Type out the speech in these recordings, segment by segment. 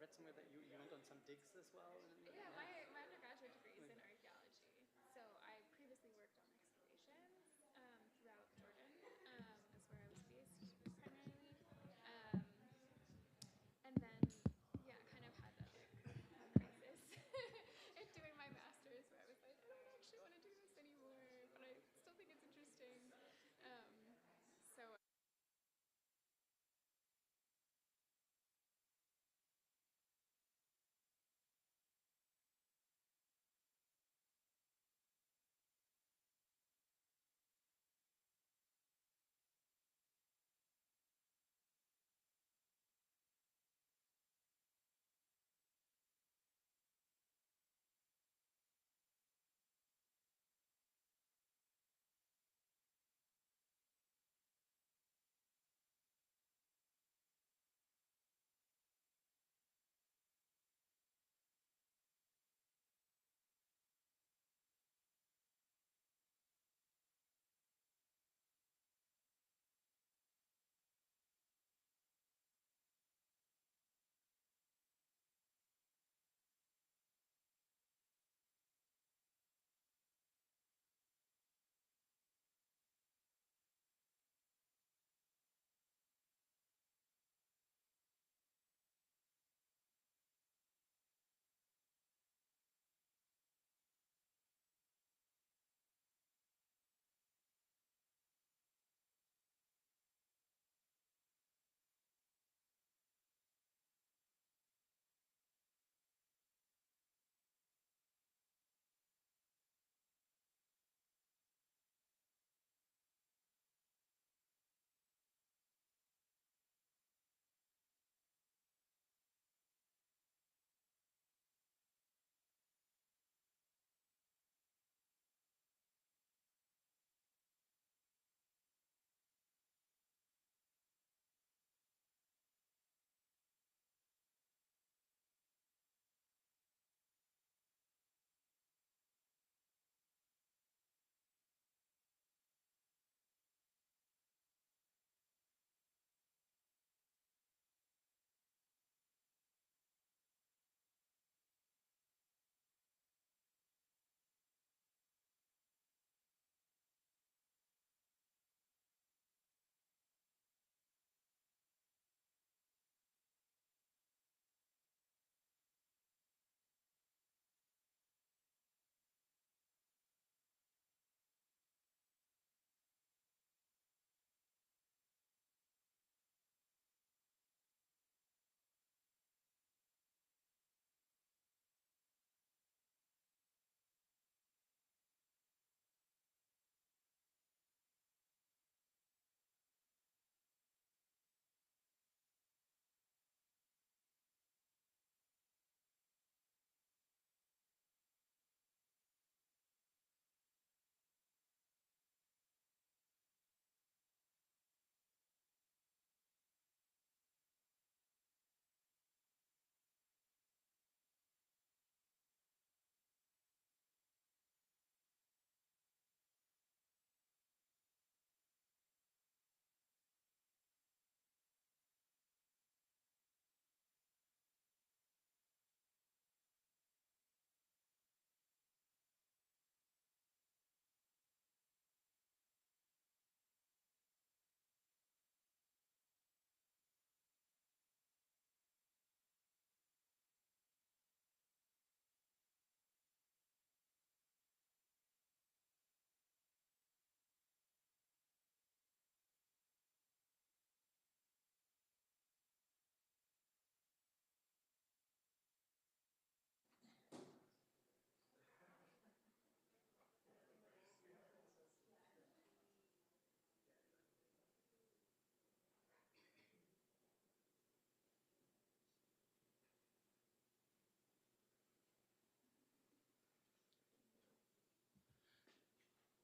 read somewhere that you went on some digs as well. Yeah, my undergraduate degree is in archaeology. So I previously worked on excavations throughout Jordan. That's where I was based primarily. Um, and then, yeah, kind of had that crisis in doing my master's where I was like, I don't actually want to do this anymore, but I still think it's interesting. So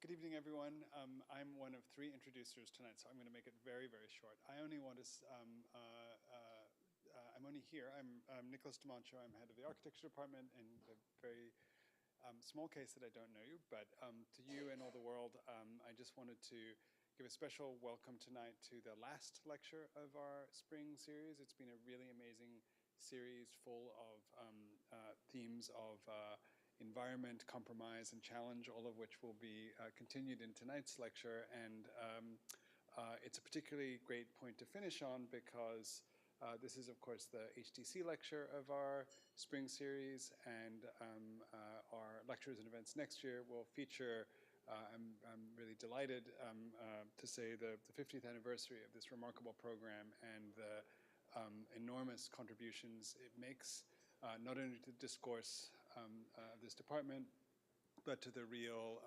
Good evening, everyone. I'm one of three introducers tonight, so I'm going to make it very, very short. I only want to, I'm only here. I'm Nicholas DiMancio. I'm head of the architecture department in the very small case that I don't know you, but to you and all the world, I just wanted to give a special welcome tonight to the last lecture of our spring series. It's been a really amazing series full of themes of environment, compromise, and challenge, all of which will be continued in tonight's lecture. And it's a particularly great point to finish on because this is, of course, the HTC lecture of our spring series, and our lectures and events next year will feature, I'm really delighted to say, the 50th anniversary of this remarkable program and the enormous contributions it makes, not only to the discourse of this department, but to the real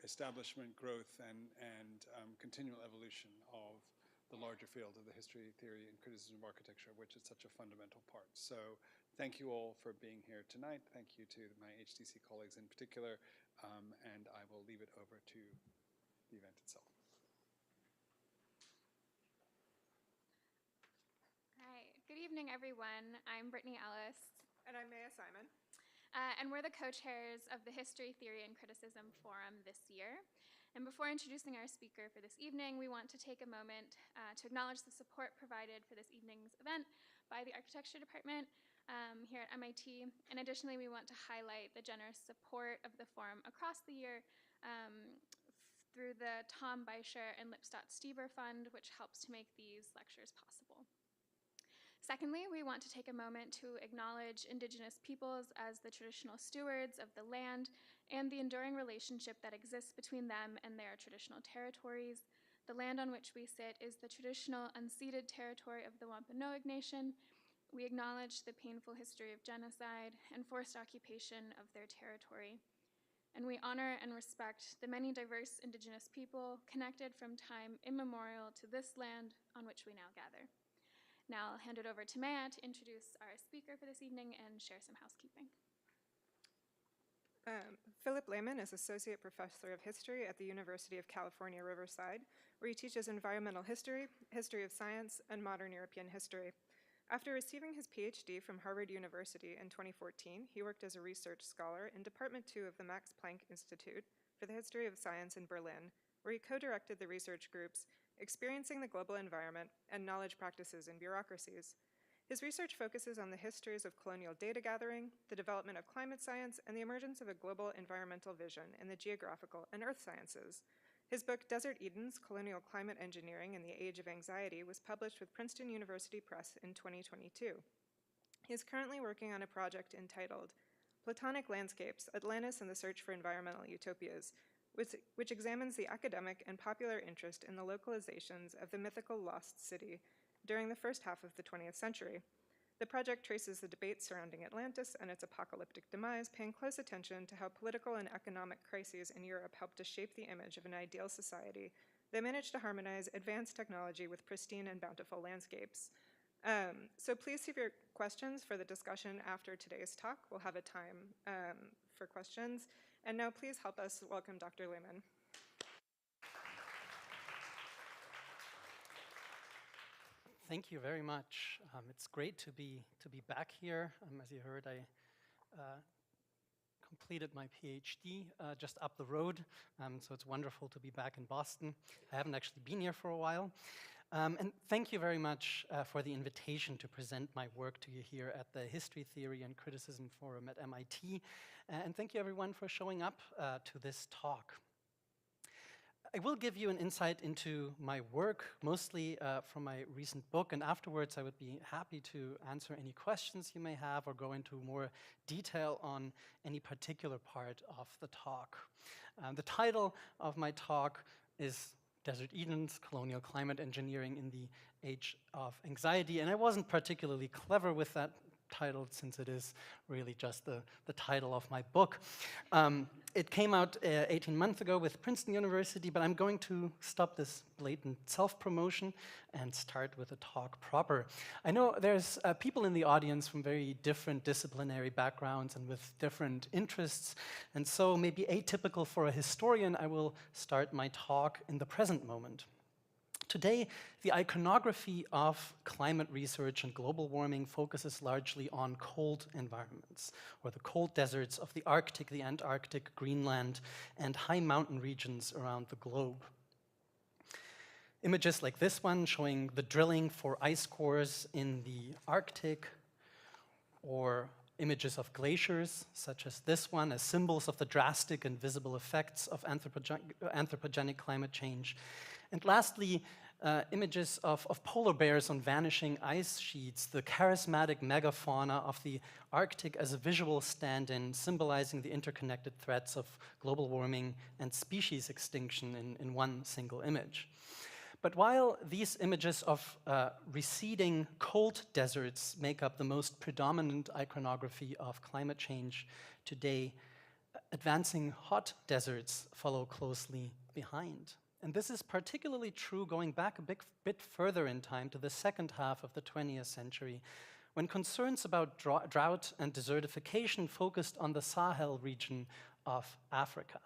establishment, growth, and continual evolution of the larger field of the history, theory, and criticism of architecture, which is such a fundamental part. So thank you all for being here tonight. Thank you to my HTC colleagues in particular, and I will leave it over to the event itself. All right, good evening, everyone. I'm Brittany Ellis. And I'm Maya Simon. And we're the co-chairs of the History, Theory, and Criticism Forum this year. And before introducing our speaker for this evening, we want to take a moment to acknowledge the support provided for this evening's event by the Architecture Department here at MIT. And additionally, we want to highlight the generous support of the forum across the year through the Tom Beischer and Lipstadt Stieber Fund, which helps to make these lectures possible. Secondly, we want to take a moment to acknowledge Indigenous peoples as the traditional stewards of the land and the enduring relationship that exists between them and their traditional territories. The land on which we sit is the traditional unceded territory of the Wampanoag Nation. We acknowledge the painful history of genocide and forced occupation of their territory. And we honor and respect the many diverse Indigenous people connected from time immemorial to this land on which we now gather. Now I'll hand it over to Maya to introduce our speaker for this evening and share some housekeeping. Philipp Lehmann is Associate Professor of History at the University of California, Riverside, where he teaches environmental history, history of science, and modern European history. After receiving his Ph.D. from Harvard University in 2014, he worked as a research scholar in Department 2 of the Max Planck Institute for the History of Science in Berlin, where he co-directed the research groups Experiencing the Global Environment and Knowledge Practices in Bureaucracies. His research focuses on the histories of colonial data gathering, the development of climate science, and the emergence of a global environmental vision in the geographical and earth sciences. His book, Desert Eden's Colonial Climate Engineering in the Age of Anxiety, was published with Princeton University Press in 2022. He is currently working on a project entitled Platonic Landscapes, Atlantis and the Search for Environmental Utopias, which examines the academic and popular interest in the localizations of the mythical lost city during the first half of the 20th century. The project traces the debates surrounding Atlantis and its apocalyptic demise, paying close attention to how political and economic crises in Europe helped to shape the image of an ideal society that managed to harmonize advanced technology with pristine and bountiful landscapes. So please save your questions for the discussion after today's talk. We'll have a time for questions. And now please help us welcome Dr. Lehmann. Thank you very much. It's great to be back here. As you heard, I completed my PhD just up the road, so it's wonderful to be back in Boston. I haven't actually been here for a while. And thank you very much for the invitation to present my work to you here at the History, Theory, and Criticism Forum at MIT. And thank you everyone for showing up to this talk. I will give you an insight into my work, mostly from my recent book, and afterwards I would be happy to answer any questions you may have or go into more detail on any particular part of the talk. The title of my talk is Desert Eden's Colonial Climate Engineering in the Age of Anxiety, and I wasn't particularly clever with that title since it is really just the title of my book. It came out 18 months ago with Princeton University, but I'm going to stop this blatant self-promotion and start with the talk proper. I know there's people in the audience from very different disciplinary backgrounds and with different interests, and so maybe atypical for a historian, I will start my talk in the present moment. Today, the iconography of climate research and global warming focuses largely on cold environments, or the cold deserts of the Arctic, the Antarctic, Greenland, and high mountain regions around the globe. Images like this one showing the drilling for ice cores in the Arctic, or images of glaciers, such as this one, as symbols of the drastic and visible effects of anthropogenic climate change. And lastly, images of polar bears on vanishing ice sheets, the charismatic megafauna of the Arctic as a visual stand-in, symbolizing the interconnected threats of global warming and species extinction in one single image. But while these images of receding cold deserts make up the most predominant iconography of climate change today, advancing hot deserts follow closely behind. And this is particularly true going back a bit further in time to the second half of the 20th century, when concerns about drought and desertification focused on the Sahel region of Africa.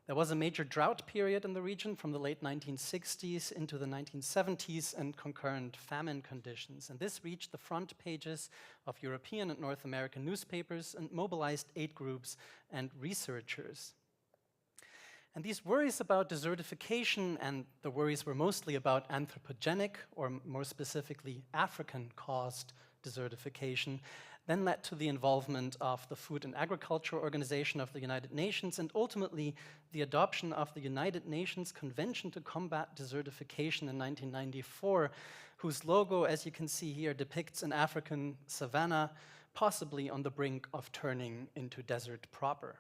There was a major drought period in the region from the late 1960s into the 1970s and concurrent famine conditions. And this reached the front pages of European and North American newspapers and mobilized aid groups and researchers. And these worries about desertification, and the worries were mostly about anthropogenic, or more specifically African-caused desertification, then led to the involvement of the Food and Agriculture Organization of the United Nations and ultimately the adoption of the United Nations Convention to Combat Desertification in 1994, whose logo, as you can see here, depicts an African savanna, possibly on the brink of turning into desert proper.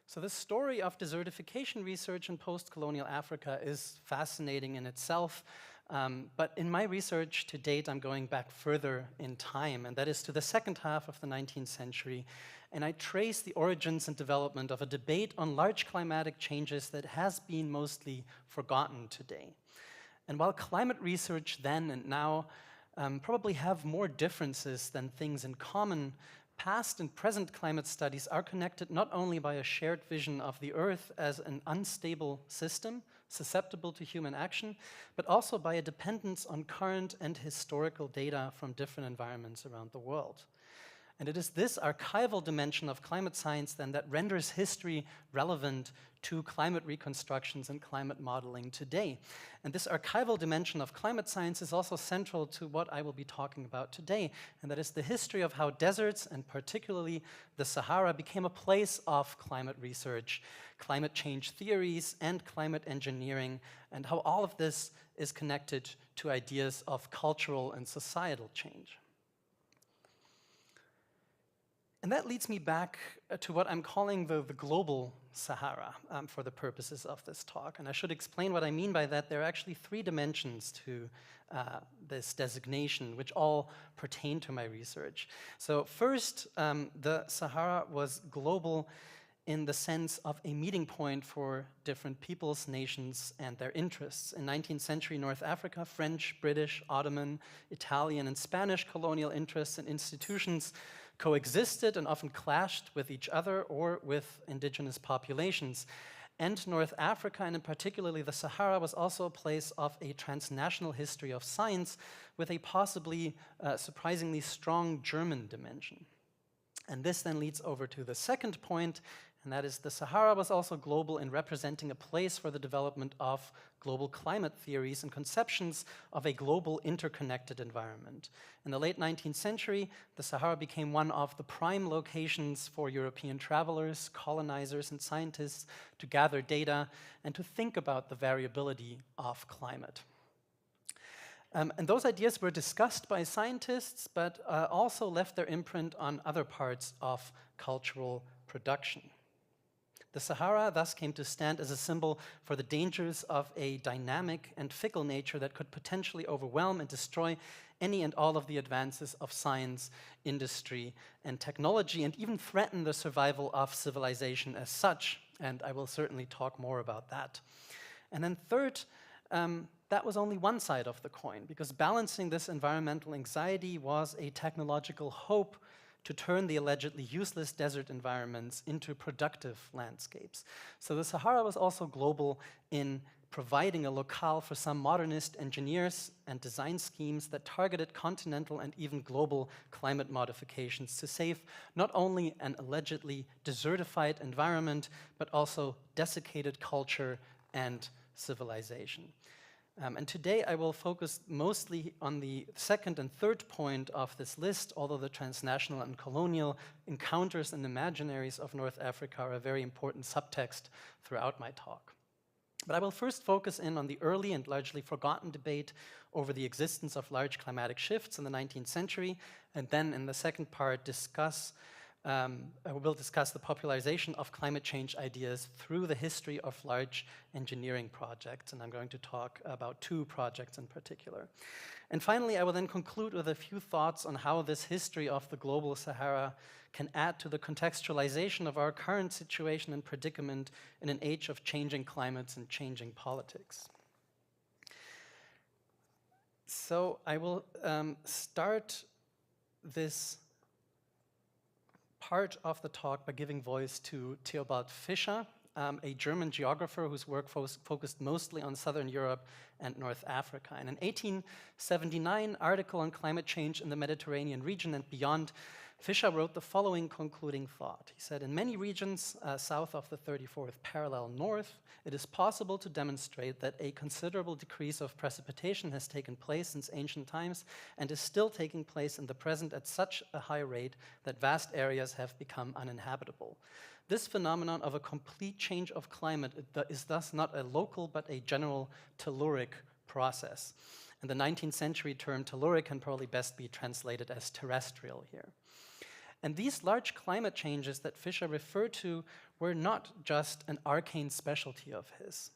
So the story of desertification research in post-colonial Africa is fascinating in itself. But in my research to date, I'm going back further in time, and that is to the second half of the 19th century. And I trace the origins and development of a debate on large climatic changes that has been mostly forgotten today. And while climate research then and now probably have more differences than things in common, past and present climate studies are connected not only by a shared vision of the Earth as an unstable system, susceptible to human action, but also by a dependence on current and historical data from different environments around the world. And it is this archival dimension of climate science then that renders history relevant to climate reconstructions and climate modeling today. And this archival dimension of climate science is also central to what I will be talking about today, and that is the history of how deserts, and particularly the Sahara, became a place of climate research, climate change theories, and climate engineering, and how all of this is connected to ideas of cultural and societal change. And that leads me back to what I'm calling the global Sahara for the purposes of this talk. And I should explain what I mean by that. There are actually three dimensions to this designation, which all pertain to my research. So first, the Sahara was global in the sense of a meeting point for different peoples, nations, and their interests. In 19th century North Africa, French, British, Ottoman, Italian, and Spanish colonial interests and institutions coexisted and often clashed with each other or with indigenous populations. And North Africa, and in particularly the Sahara, was also a place of a transnational history of science with a possibly surprisingly strong German dimension. And this then leads over to the second point, and that is the Sahara was also global in representing a place for the development of global climate theories and conceptions of a global interconnected environment. In the late 19th century, the Sahara became one of the prime locations for European travelers, colonizers, and scientists to gather data and to think about the variability of climate. And those ideas were discussed by scientists, but also left their imprint on other parts of cultural production. The Sahara thus came to stand as a symbol for the dangers of a dynamic and fickle nature that could potentially overwhelm and destroy any and all of the advances of science, industry, and technology, and even threaten the survival of civilization as such. And I will certainly talk more about that. And then third, that was only one side of the coin, because balancing this environmental anxiety was a technological hope to turn the allegedly useless desert environments into productive landscapes. So the Sahara was also global in providing a locale for some modernist engineers and design schemes that targeted continental and even global climate modifications to save not only an allegedly desertified environment, but also desiccated culture and civilization. And today I will focus mostly on the second and third point of this list, although the transnational and colonial encounters and imaginaries of North Africa are a very important subtext throughout my talk. But I will first focus in on the early and largely forgotten debate over the existence of large climatic shifts in the 19th century, and then in the second part we'll discuss the popularization of climate change ideas through the history of large engineering projects, and I'm going to talk about 2 projects in particular. And finally, I will then conclude with a few thoughts on how this history of the global Sahara can add to the contextualization of our current situation and predicament in an age of changing climates and changing politics. So I will start this part of the talk by giving voice to Theobald Fischer, a German geographer whose work focused mostly on Southern Europe and North Africa. In an 1879 article on climate change in the Mediterranean region and beyond, Fischer wrote the following concluding thought. He said, "In many regions south of the 34th parallel north, it is possible to demonstrate that a considerable decrease of precipitation has taken place since ancient times and is still taking place in the present at such a high rate that vast areas have become uninhabitable. This phenomenon of a complete change of climate is thus not a local but a general telluric process." And the 19th century term telluric can probably best be translated as terrestrial here. And these large climate changes that Fischer referred to were not just an arcane specialty of his,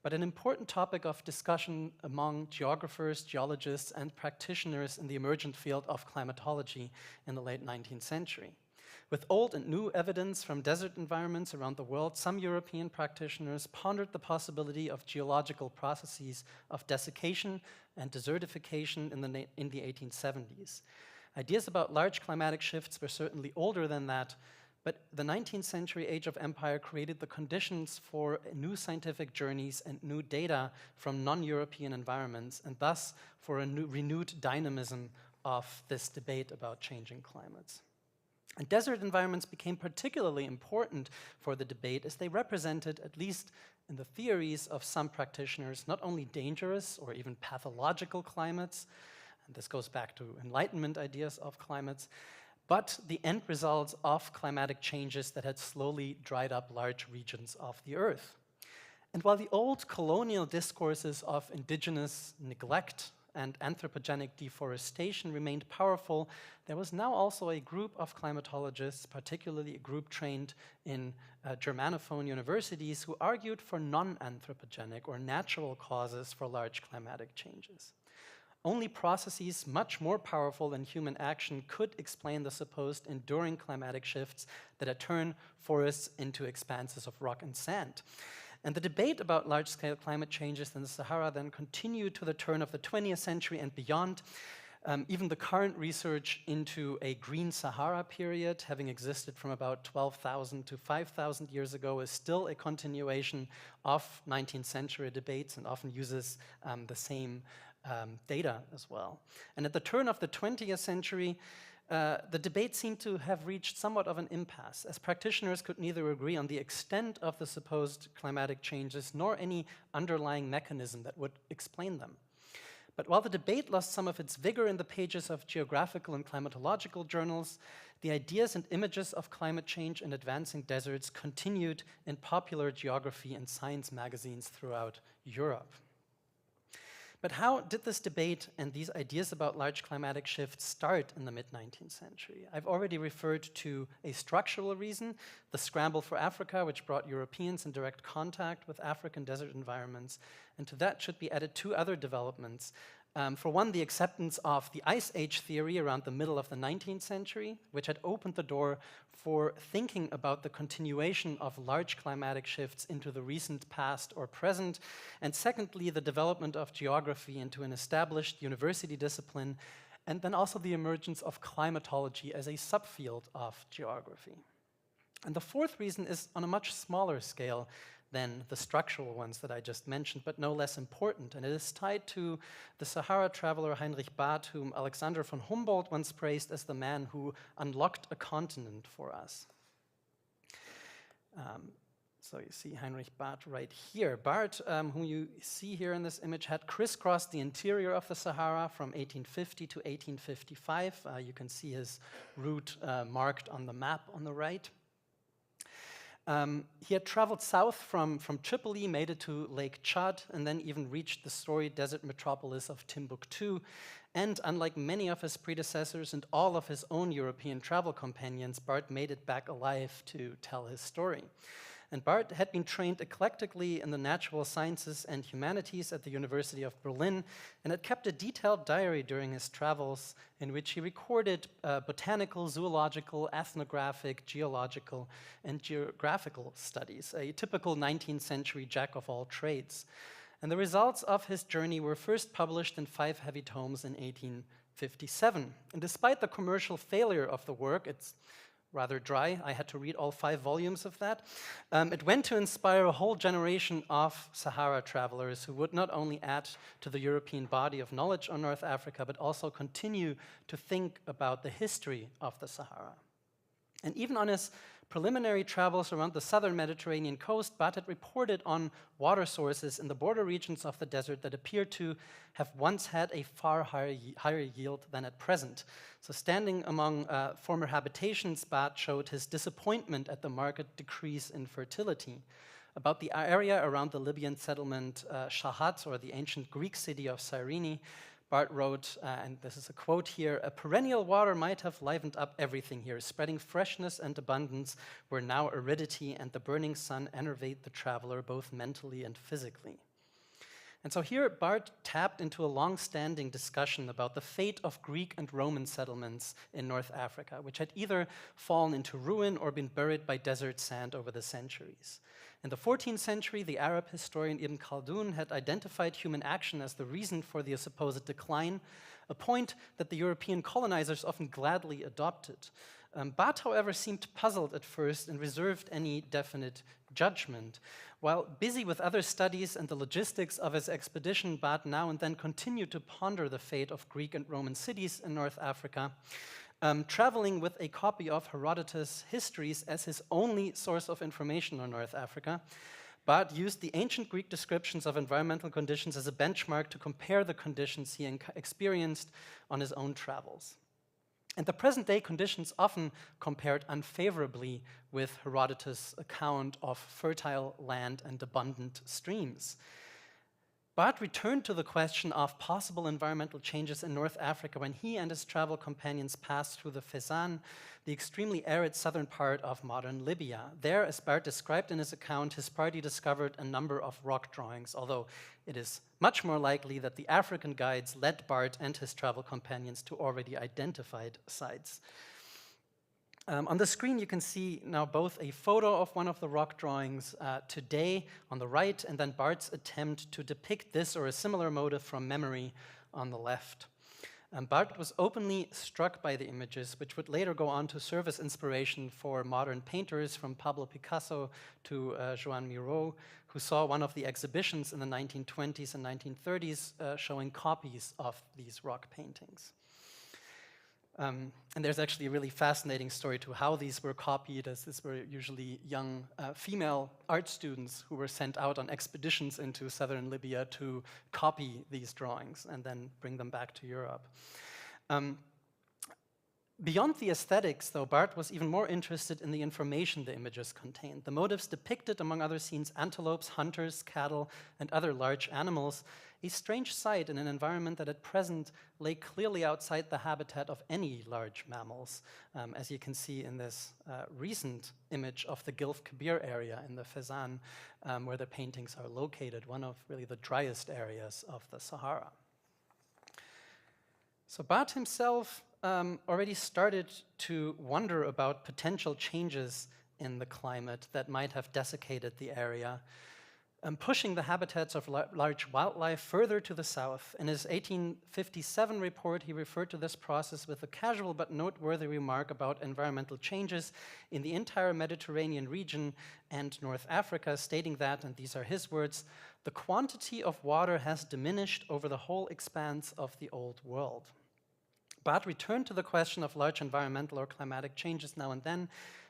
but an important topic of discussion among geographers, geologists, and practitioners in the emergent field of climatology in the late 19th century. With old and new evidence from desert environments around the world, some European practitioners pondered the possibility of geological processes of desiccation and desertification in the 1870s. Ideas about large climatic shifts were certainly older than that, but the 19th century age of empire created the conditions for new scientific journeys and new data from non-European environments, and thus for a renewed dynamism of this debate about changing climates. And desert environments became particularly important for the debate as they represented, at least in the theories of some practitioners, not only dangerous or even pathological climates, and this goes back to Enlightenment ideas of climates, but the end results of climatic changes that had slowly dried up large regions of the Earth. And while the old colonial discourses of indigenous neglect and anthropogenic deforestation remained powerful, there was now also a group of climatologists, particularly a group trained in Germanophone universities, who argued for non-anthropogenic or natural causes for large climatic changes. Only processes much more powerful than human action could explain the supposed enduring climatic shifts that had turned forests into expanses of rock and sand. And the debate about large-scale climate changes in the Sahara then continued to the turn of the 20th century and beyond. Even the current research into a green Sahara period, having existed from about 12,000 to 5,000 years ago, is still a continuation of 19th century debates and often uses the same data as well. And at the turn of the 20th century, the debate seemed to have reached somewhat of an impasse, as practitioners could neither agree on the extent of the supposed climatic changes nor any underlying mechanism that would explain them. But while the debate lost some of its vigor in the pages of geographical and climatological journals, the ideas and images of climate change in advancing deserts continued in popular geography and science magazines throughout Europe. But how did this debate and these ideas about large climatic shifts start in the mid-19th century? I've already referred to a structural reason, the scramble for Africa, which brought Europeans in direct contact with African desert environments. And to that should be added 2 other developments. For one, the acceptance of the Ice Age theory around the middle of the 19th century, which had opened the door for thinking about the continuation of large climatic shifts into the recent past or present. And secondly, the development of geography into an established university discipline, and then also the emergence of climatology as a subfield of geography. And the fourth reason is on a much smaller scale than the structural ones that I just mentioned, but no less important. And it is tied to the Sahara traveler Heinrich Barth, whom Alexander von Humboldt once praised as the man who unlocked a continent for us. So you see Heinrich Barth right here. Barth, whom you see here in this image, had crisscrossed the interior of the Sahara from 1850 to 1855. You can see his route marked on the map on the right. He had traveled south from Tripoli, made it to Lake Chad, and then even reached the storied desert metropolis of Timbuktu. And unlike many of his predecessors and all of his own European travel companions, Barth made it back alive to tell his story. And Barth had been trained eclectically in the natural sciences and humanities at the University of Berlin, and had kept a detailed diary during his travels in which he recorded botanical, zoological, ethnographic, geological, and geographical studies, a typical 19th century jack of all trades. And the results of his journey were first published in 5 heavy tomes in 1857. And despite the commercial failure of the work, it's rather dry. I had to read all 5 volumes of that. It went to inspire a whole generation of Sahara travelers who would not only add to the European body of knowledge on North Africa, but also continue to think about the history of the Sahara. And even on his preliminary travels around the southern Mediterranean coast, Barth had reported on water sources in the border regions of the desert that appeared to have once had a far higher yield than at present. So standing among former habitations, Barth showed his disappointment at the marked decrease in fertility. About the area around the Libyan settlement Shahat, or the ancient Greek city of Cyrene, Barth wrote, and this is a quote here, "A perennial water might have livened up everything here, spreading freshness and abundance where now aridity and the burning sun enervate the traveler both mentally and physically." And so here Barth tapped into a long-standing discussion about the fate of Greek and Roman settlements in North Africa, which had either fallen into ruin or been buried by desert sand over the centuries. In the 14th century, the Arab historian Ibn Khaldun had identified human action as the reason for the supposed decline, a point that the European colonizers often gladly adopted. Barth, however, seemed puzzled at first and reserved any definite judgment. While busy with other studies and the logistics of his expedition, Barth now and then continued to ponder the fate of Greek and Roman cities in North Africa. Traveling with a copy of Herodotus' Histories as his only source of information on North Africa, Barth used the ancient Greek descriptions of environmental conditions as a benchmark to compare the conditions he experienced on his own travels. And the present-day conditions often compared unfavorably with Herodotus' account of fertile land and abundant streams. Barth returned to the question of possible environmental changes in North Africa when he and his travel companions passed through the Fezzan, the extremely arid southern part of modern Libya. There, as Barth described in his account, his party discovered a number of rock drawings, although it is much more likely that the African guides led Barth and his travel companions to already identified sites. On the screen, you can see now both a photo of one of the rock drawings today on the right, and then Barth's attempt to depict this or a similar motive from memory on the left. Barth was openly struck by the images, which would later go on to serve as inspiration for modern painters from Pablo Picasso to Joan Miró, who saw one of the exhibitions in the 1920s and 1930s showing copies of these rock paintings. And there's actually a really fascinating story to how these were copied, as these were usually young female art students who were sent out on expeditions into southern Libya to copy these drawings and then bring them back to Europe. Beyond the aesthetics, though, Barth was even more interested in the information the images contained. The motives depicted, among other scenes, antelopes, hunters, cattle, and other large animals, a strange sight in an environment that at present lay clearly outside the habitat of any large mammals, as you can see in this recent image of the Gilf Kebir area in the Fezzan, where the paintings are located, one of really the driest areas of the Sahara. So Barth himself already started to wonder about potential changes in the climate that might have desiccated the area, pushing the habitats of large wildlife further to the south. In his 1857 report, he referred to this process with a casual but noteworthy remark about environmental changes in the entire Mediterranean region and North Africa, stating that, and these are his words, "The quantity of water has diminished over the whole expanse of the old world." Barth returned to the question of large environmental or climatic changes now and then,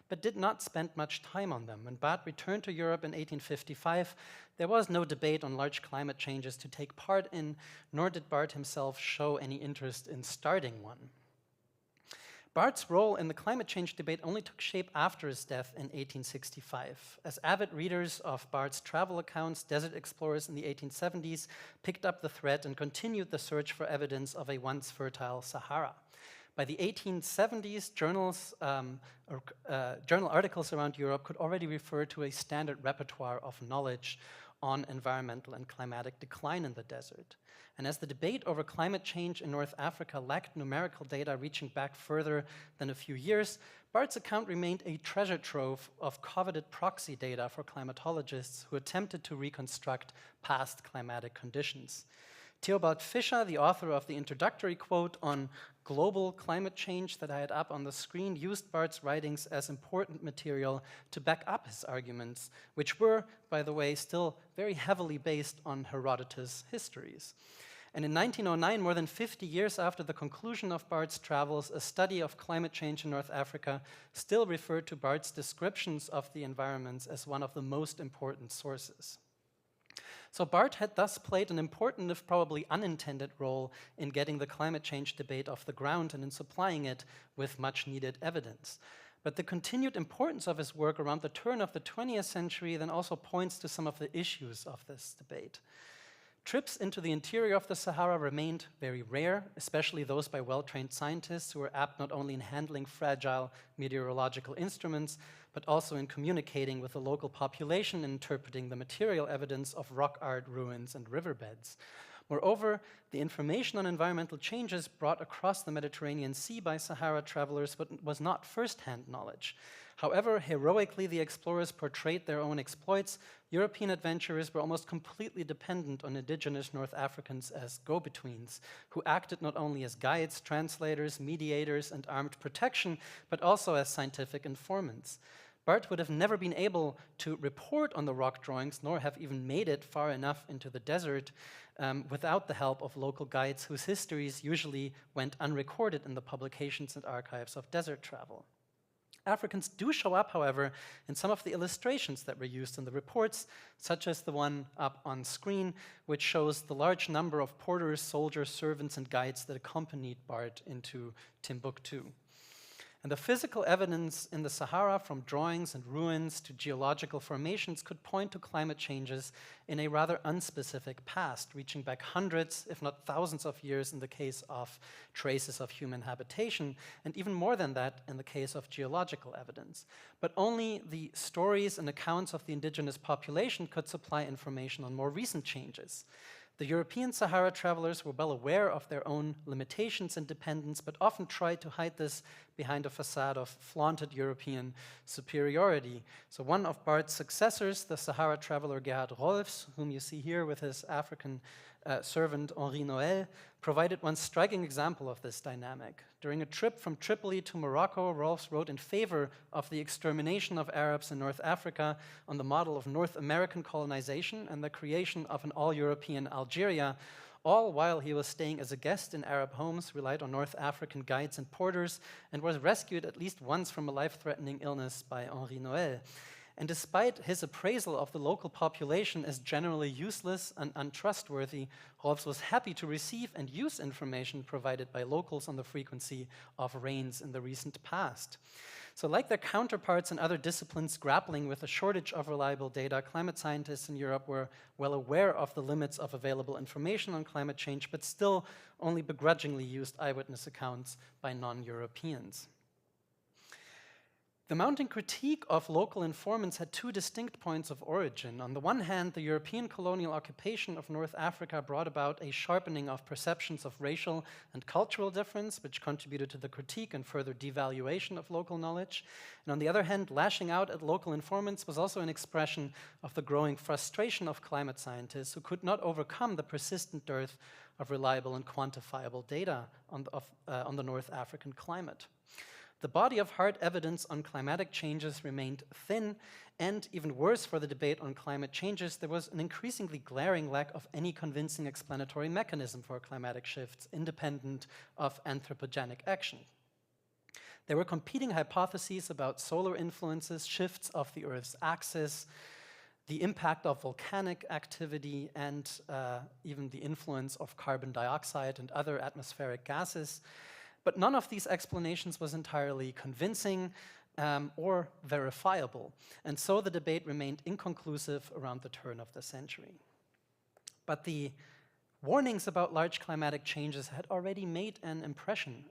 but did not spend much time on them. When Barth returned to Europe in 1855, there was no debate on large climate changes to take part in, nor did Barth himself show any interest in starting one. Barth's role in the climate change debate only took shape after his death in 1865. As avid readers of Barth's travel accounts, desert explorers in the 1870s picked up the thread and continued the search for evidence of a once fertile Sahara. By the 1870s, journal articles around Europe could already refer to a standard repertoire of knowledge on environmental and climatic decline in the desert. And as the debate over climate change in North Africa lacked numerical data reaching back further than a few years, Barth's account remained a treasure trove of coveted proxy data for climatologists who attempted to reconstruct past climatic conditions. Theobald Fischer, the author of the introductory quote on global climate change that I had up on the screen, used Barth's writings as important material to back up his arguments, which were, by the way, still very heavily based on Herodotus' histories. And in 1909, more than 50 years after the conclusion of Barth's travels, a study of climate change in North Africa still referred to Barth's descriptions of the environments as one of the most important sources. So Barth had thus played an important, if probably unintended, role in getting the climate change debate off the ground and in supplying it with much needed evidence. But the continued importance of his work around the turn of the 20th century then also points to some of the issues of this debate. Trips into the interior of the Sahara remained very rare, especially those by well-trained scientists who were apt not only in handling fragile meteorological instruments, but also in communicating with the local population and interpreting the material evidence of rock art, ruins, and riverbeds. Moreover, the information on environmental changes brought across the Mediterranean Sea by Sahara travelers was not first-hand knowledge. However heroically the explorers portrayed their own exploits, European adventurers were almost completely dependent on indigenous North Africans as go-betweens, who acted not only as guides, translators, mediators, and armed protection, but also as scientific informants. Barth would have never been able to report on the rock drawings, nor have even made it far enough into the desert without the help of local guides whose histories usually went unrecorded in the publications and archives of desert travel. Africans do show up, however, in some of the illustrations that were used in the reports, such as the one up on screen, which shows the large number of porters, soldiers, servants, and guides that accompanied Barth into Timbuktu. And the physical evidence in the Sahara, from drawings and ruins to geological formations, could point to climate changes in a rather unspecific past, reaching back hundreds, if not thousands of years in the case of traces of human habitation, and even more than that in the case of geological evidence. But only the stories and accounts of the indigenous population could supply information on more recent changes. The European Sahara travelers were well aware of their own limitations and dependence, but often tried to hide this behind a facade of flaunted European superiority. So one of Barth's successors, the Sahara traveler Gerhard Rolfs, whom you see here with his African servant Henri Noël, provided one striking example of this dynamic. During a trip from Tripoli to Morocco, Rolfs wrote in favor of the extermination of Arabs in North Africa on the model of North American colonization and the creation of an all-European Algeria, all while he was staying as a guest in Arab homes, relied on North African guides and porters, and was rescued at least once from a life-threatening illness by Henri Noël. And despite his appraisal of the local population as generally useless and untrustworthy, Rolfs was happy to receive and use information provided by locals on the frequency of rains in the recent past. So like their counterparts in other disciplines grappling with a shortage of reliable data, climate scientists in Europe were well aware of the limits of available information on climate change, but still only begrudgingly used eyewitness accounts by non-Europeans. The mounting critique of local informants had two distinct points of origin. On the one hand, the European colonial occupation of North Africa brought about a sharpening of perceptions of racial and cultural difference, which contributed to the critique and further devaluation of local knowledge. And on the other hand, lashing out at local informants was also an expression of the growing frustration of climate scientists who could not overcome the persistent dearth of reliable and quantifiable data on the North African climate. The body of hard evidence on climatic changes remained thin, and even worse for the debate on climate changes, there was an increasingly glaring lack of any convincing explanatory mechanism for climatic shifts independent of anthropogenic action. There were competing hypotheses about solar influences, shifts of the Earth's axis, the impact of volcanic activity, and even the influence of carbon dioxide and other atmospheric gases. But none of these explanations was entirely convincing or verifiable. And so the debate remained inconclusive around the turn of the century. But the warnings about large climatic changes had already made an impression.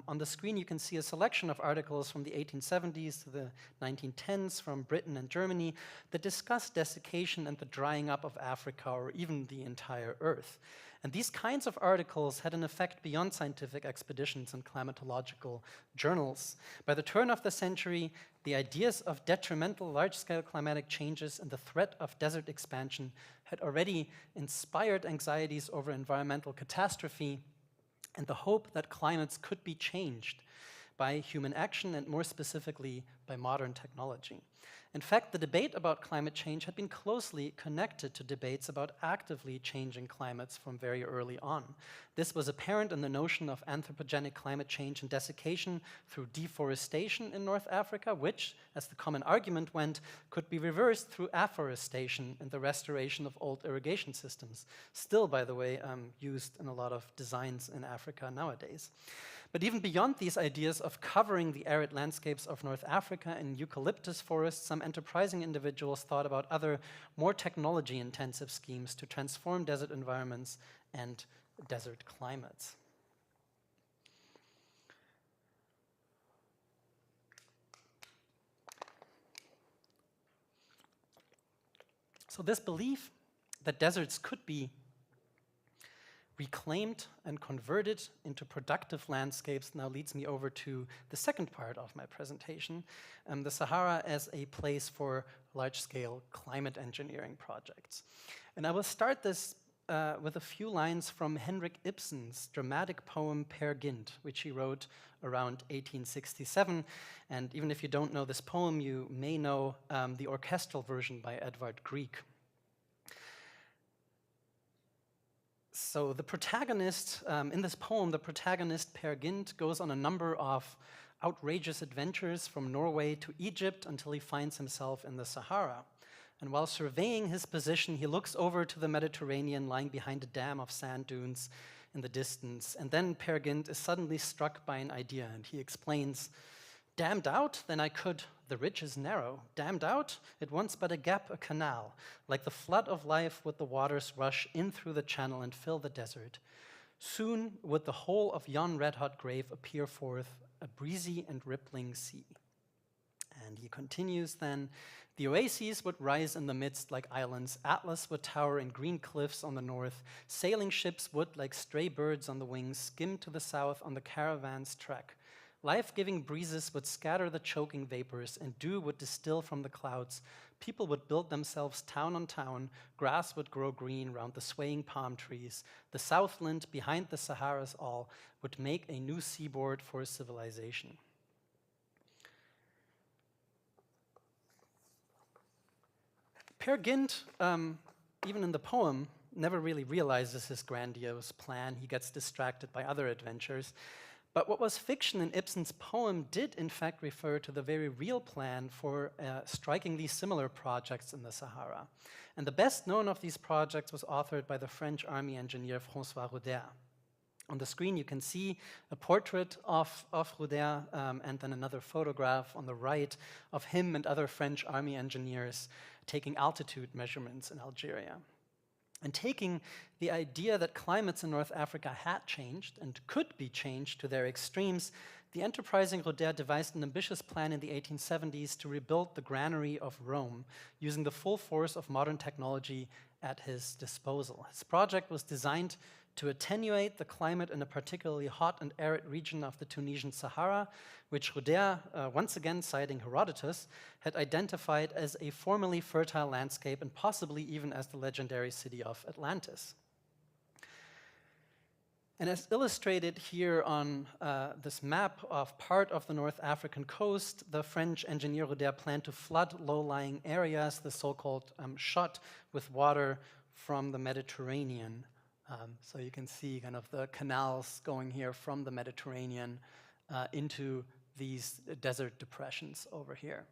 On the screen, you can see a selection of articles from the 1870s to the 1910s from Britain and Germany that discuss desiccation and the drying up of Africa or even the entire Earth. And these kinds of articles had an effect beyond scientific expeditions and climatological journals. By the turn of the century, the ideas of detrimental large-scale climatic changes and the threat of desert expansion had already inspired anxieties over environmental catastrophe and the hope that climates could be changed by human action and more specifically by modern technology. In fact, the debate about climate change had been closely connected to debates about actively changing climates from very early on. This was apparent in the notion of anthropogenic climate change and desiccation through deforestation in North Africa, which, as the common argument went, could be reversed through afforestation and the restoration of old irrigation systems, still, by the way, used in a lot of designs in Africa nowadays. But even beyond these ideas of covering the arid landscapes of North Africa in eucalyptus forests, some enterprising individuals thought about other, more technology-intensive schemes to transform desert environments and desert climates. So this belief that deserts could be reclaimed and converted into productive landscapes now leads me over to the second part of my presentation, the Sahara as a place for large-scale climate engineering projects. And I will start this with a few lines from Henrik Ibsen's dramatic poem Peer Gynt, which he wrote around 1867. And even if you don't know this poem, you may know the orchestral version by Edvard Grieg. So the protagonist, in this poem, the protagonist Peer Gynt goes on a number of outrageous adventures from Norway to Egypt until he finds himself in the Sahara. And while surveying his position, he looks over to the Mediterranean lying behind a dam of sand dunes in the distance. And then Peer Gynt is suddenly struck by an idea, and he explains, "Dammed out, then I could. The ridge is narrow. Dammed out, it wants but a gap, a canal. Like the flood of life would the waters rush in through the channel and fill the desert. Soon would the whole of yon red-hot grave appear forth, a breezy and rippling sea." And he continues then, "The oases would rise in the midst like islands. Atlas would tower in green cliffs on the north. Sailing ships would, like stray birds on the wings, skim to the south on the caravan's track. Life-giving breezes would scatter the choking vapors, and dew would distill from the clouds. People would build themselves town on town. Grass would grow green round the swaying palm trees. The Southland, behind the Sahara's all, would make a new seaboard for civilization." Peer Gynt, even in the poem, never really realizes his grandiose plan. He gets distracted by other adventures. But what was fiction in Ibsen's poem did, in fact, refer to the very real plan for strikingly similar projects in the Sahara. And the best known of these projects was authored by the French army engineer François Roeder. On the screen, you can see a portrait of Roeder and then another photograph on the right of him and other French army engineers taking altitude measurements in Algeria. And taking the idea that climates in North Africa had changed and could be changed to their extremes, the enterprising Roeder devised an ambitious plan in the 1870s to rebuild the granary of Rome using the full force of modern technology at his disposal. His project was designed to attenuate the climate in a particularly hot and arid region of the Tunisian Sahara, which Roeder, once again citing Herodotus, had identified as a formerly fertile landscape and possibly even as the legendary city of Atlantis. And as illustrated here on this map of part of the North African coast, the French engineer Roeder planned to flood low-lying areas, the so-called shot, with water from the Mediterranean. So you can see kind of the canals going here from the Mediterranean into these desert depressions over here.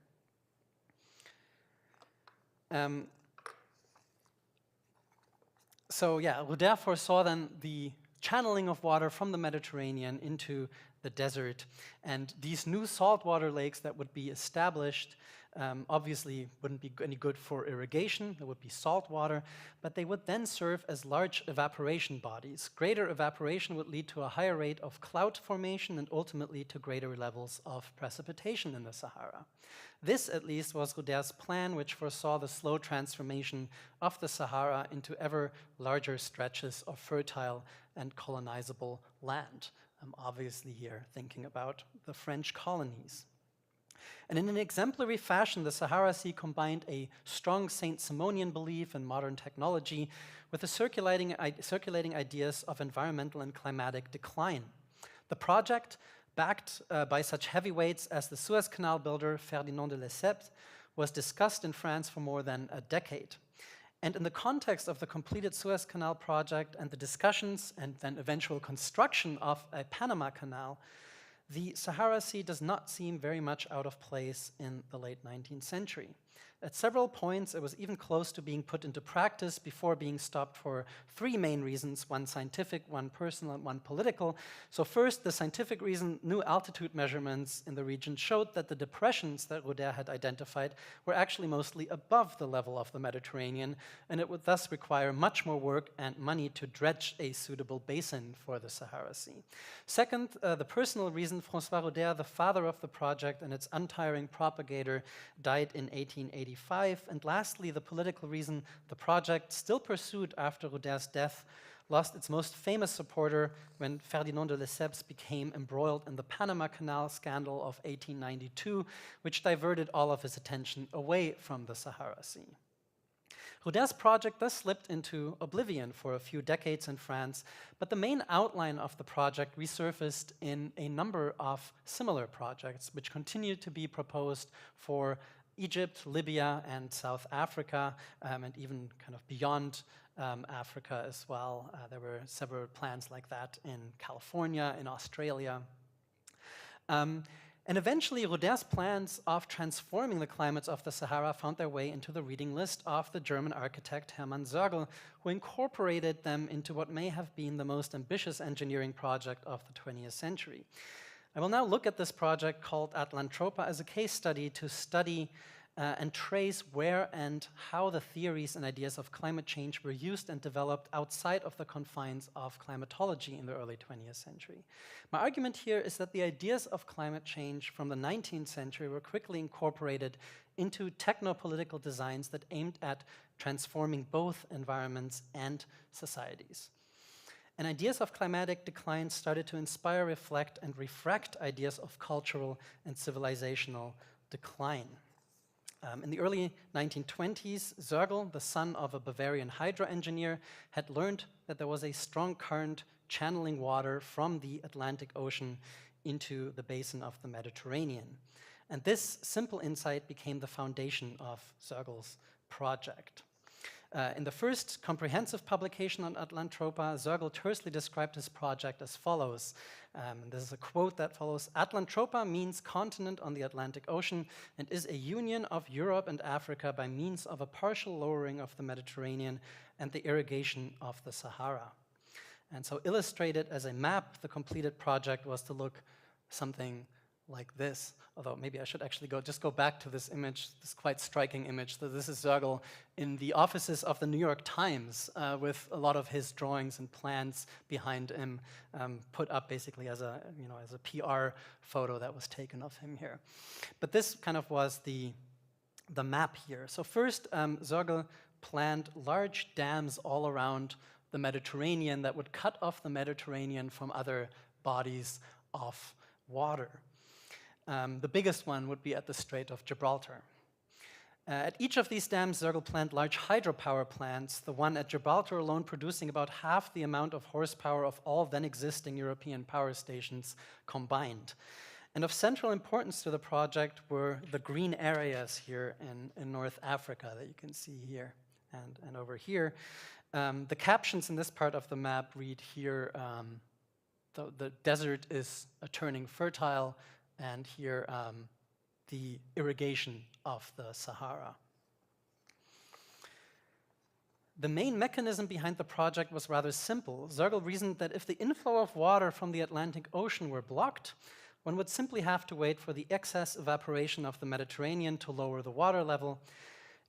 So yeah, Roeder foresaw then the channeling of water from the Mediterranean into the desert, and these new saltwater lakes that would be established obviously wouldn't be any good for irrigation. There would be salt water, but they would then serve as large evaporation bodies. Greater evaporation would lead to a higher rate of cloud formation and ultimately to greater levels of precipitation in the Sahara. This, at least, was Roeder's plan, which foresaw the slow transformation of the Sahara into ever larger stretches of fertile and colonizable land. I'm obviously here thinking about the French colonies. And in an exemplary fashion, the Sahara Sea combined a strong Saint-Simonian belief in modern technology with the circulating ideas of environmental and climatic decline. The project, backed by such heavyweights as the Suez Canal builder Ferdinand de Lesseps, was discussed in France for more than a decade. And in the context of the completed Suez Canal project and the discussions and then eventual construction of a Panama Canal, the Sahara Sea does not seem very much out of place in the late 19th century. At several points, it was even close to being put into practice before being stopped for three main reasons, one scientific, one personal, and one political. So first, the scientific reason, new altitude measurements in the region showed that the depressions that Roeder had identified were actually mostly above the level of the Mediterranean, and it would thus require much more work and money to dredge a suitable basin for the Sahara Sea. Second, the personal reason, François Roeder, the father of the project and its untiring propagator, died in 1885. And lastly, the political reason, the project, still pursued after Roeder's death, lost its most famous supporter when Ferdinand de Lesseps became embroiled in the Panama Canal scandal of 1892, which diverted all of his attention away from the Sahara Sea. Roeder's project thus slipped into oblivion for a few decades in France, but the main outline of the project resurfaced in a number of similar projects, which continued to be proposed for Egypt, Libya, and South Africa, and even kind of beyond Africa as well. There were several plans like that in California, in Australia. And eventually, Roeder's plans of transforming the climates of the Sahara found their way into the reading list of the German architect Hermann Sörgel, who incorporated them into what may have been the most ambitious engineering project of the 20th century. I will now look at this project called Atlantropa as a case study to study and trace where and how the theories and ideas of climate change were used and developed outside of the confines of climatology in the early 20th century. My argument here is that the ideas of climate change from the 19th century were quickly incorporated into techno-political designs that aimed at transforming both environments and societies. And ideas of climatic decline started to inspire, reflect, and refract ideas of cultural and civilizational decline. In the early 1920s, Sörgel, the son of a Bavarian hydro engineer, had learned that there was a strong current channeling water from the Atlantic Ocean into the basin of the Mediterranean. And this simple insight became the foundation of Sörgel's project. In the first comprehensive publication on Atlantropa, Sörgel tersely described his project as follows. This is a quote that follows: "Atlantropa means continent on the Atlantic Ocean and is a union of Europe and Africa by means of a partial lowering of the Mediterranean and the irrigation of the Sahara." And so illustrated as a map, the completed project was to look something like this. Although maybe I should actually just go back to this image, this quite striking image. So this is Sörgel in the offices of the New York Times with a lot of his drawings and plans behind him, put up basically as a PR photo that was taken of him here. But this kind of was the map here. So first, Sörgel planned large dams all around the Mediterranean that would cut off the Mediterranean from other bodies of water. The biggest one would be at the Strait of Gibraltar. At each of these dams, Sörgel planned large hydropower plants, the one at Gibraltar alone producing about half the amount of horsepower of all then existing European power stations combined. And of central importance to the project were the green areas here in North Africa that you can see here and over here. The captions in this part of the map read here, the desert is turning fertile, and here the irrigation of the Sahara. The main mechanism behind the project was rather simple. Zergel reasoned that if the inflow of water from the Atlantic Ocean were blocked, one would simply have to wait for the excess evaporation of the Mediterranean to lower the water level.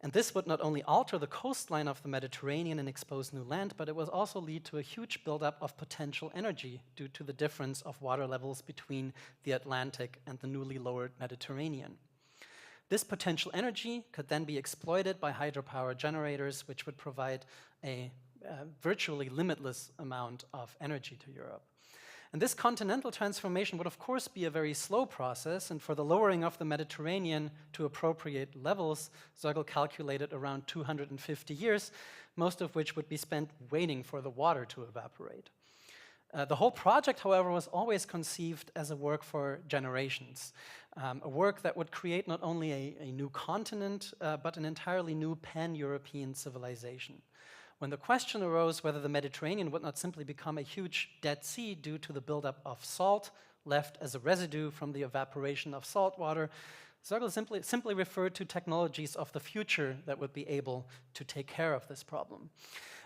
And this would not only alter the coastline of the Mediterranean and expose new land, but it would also lead to a huge buildup of potential energy due to the difference of water levels between the Atlantic and the newly lowered Mediterranean. This potential energy could then be exploited by hydropower generators, which would provide a virtually limitless amount of energy to Europe. And this continental transformation would, of course, be a very slow process, and for the lowering of the Mediterranean to appropriate levels, Zergel calculated around 250 years, most of which would be spent waiting for the water to evaporate. The whole project, however, was always conceived as a work for generations, a work that would create not only a new continent, but an entirely new pan-European civilization. When the question arose whether the Mediterranean would not simply become a huge Dead Sea due to the buildup of salt left as a residue from the evaporation of salt water, Zergel simply referred to technologies of the future that would be able to take care of this problem.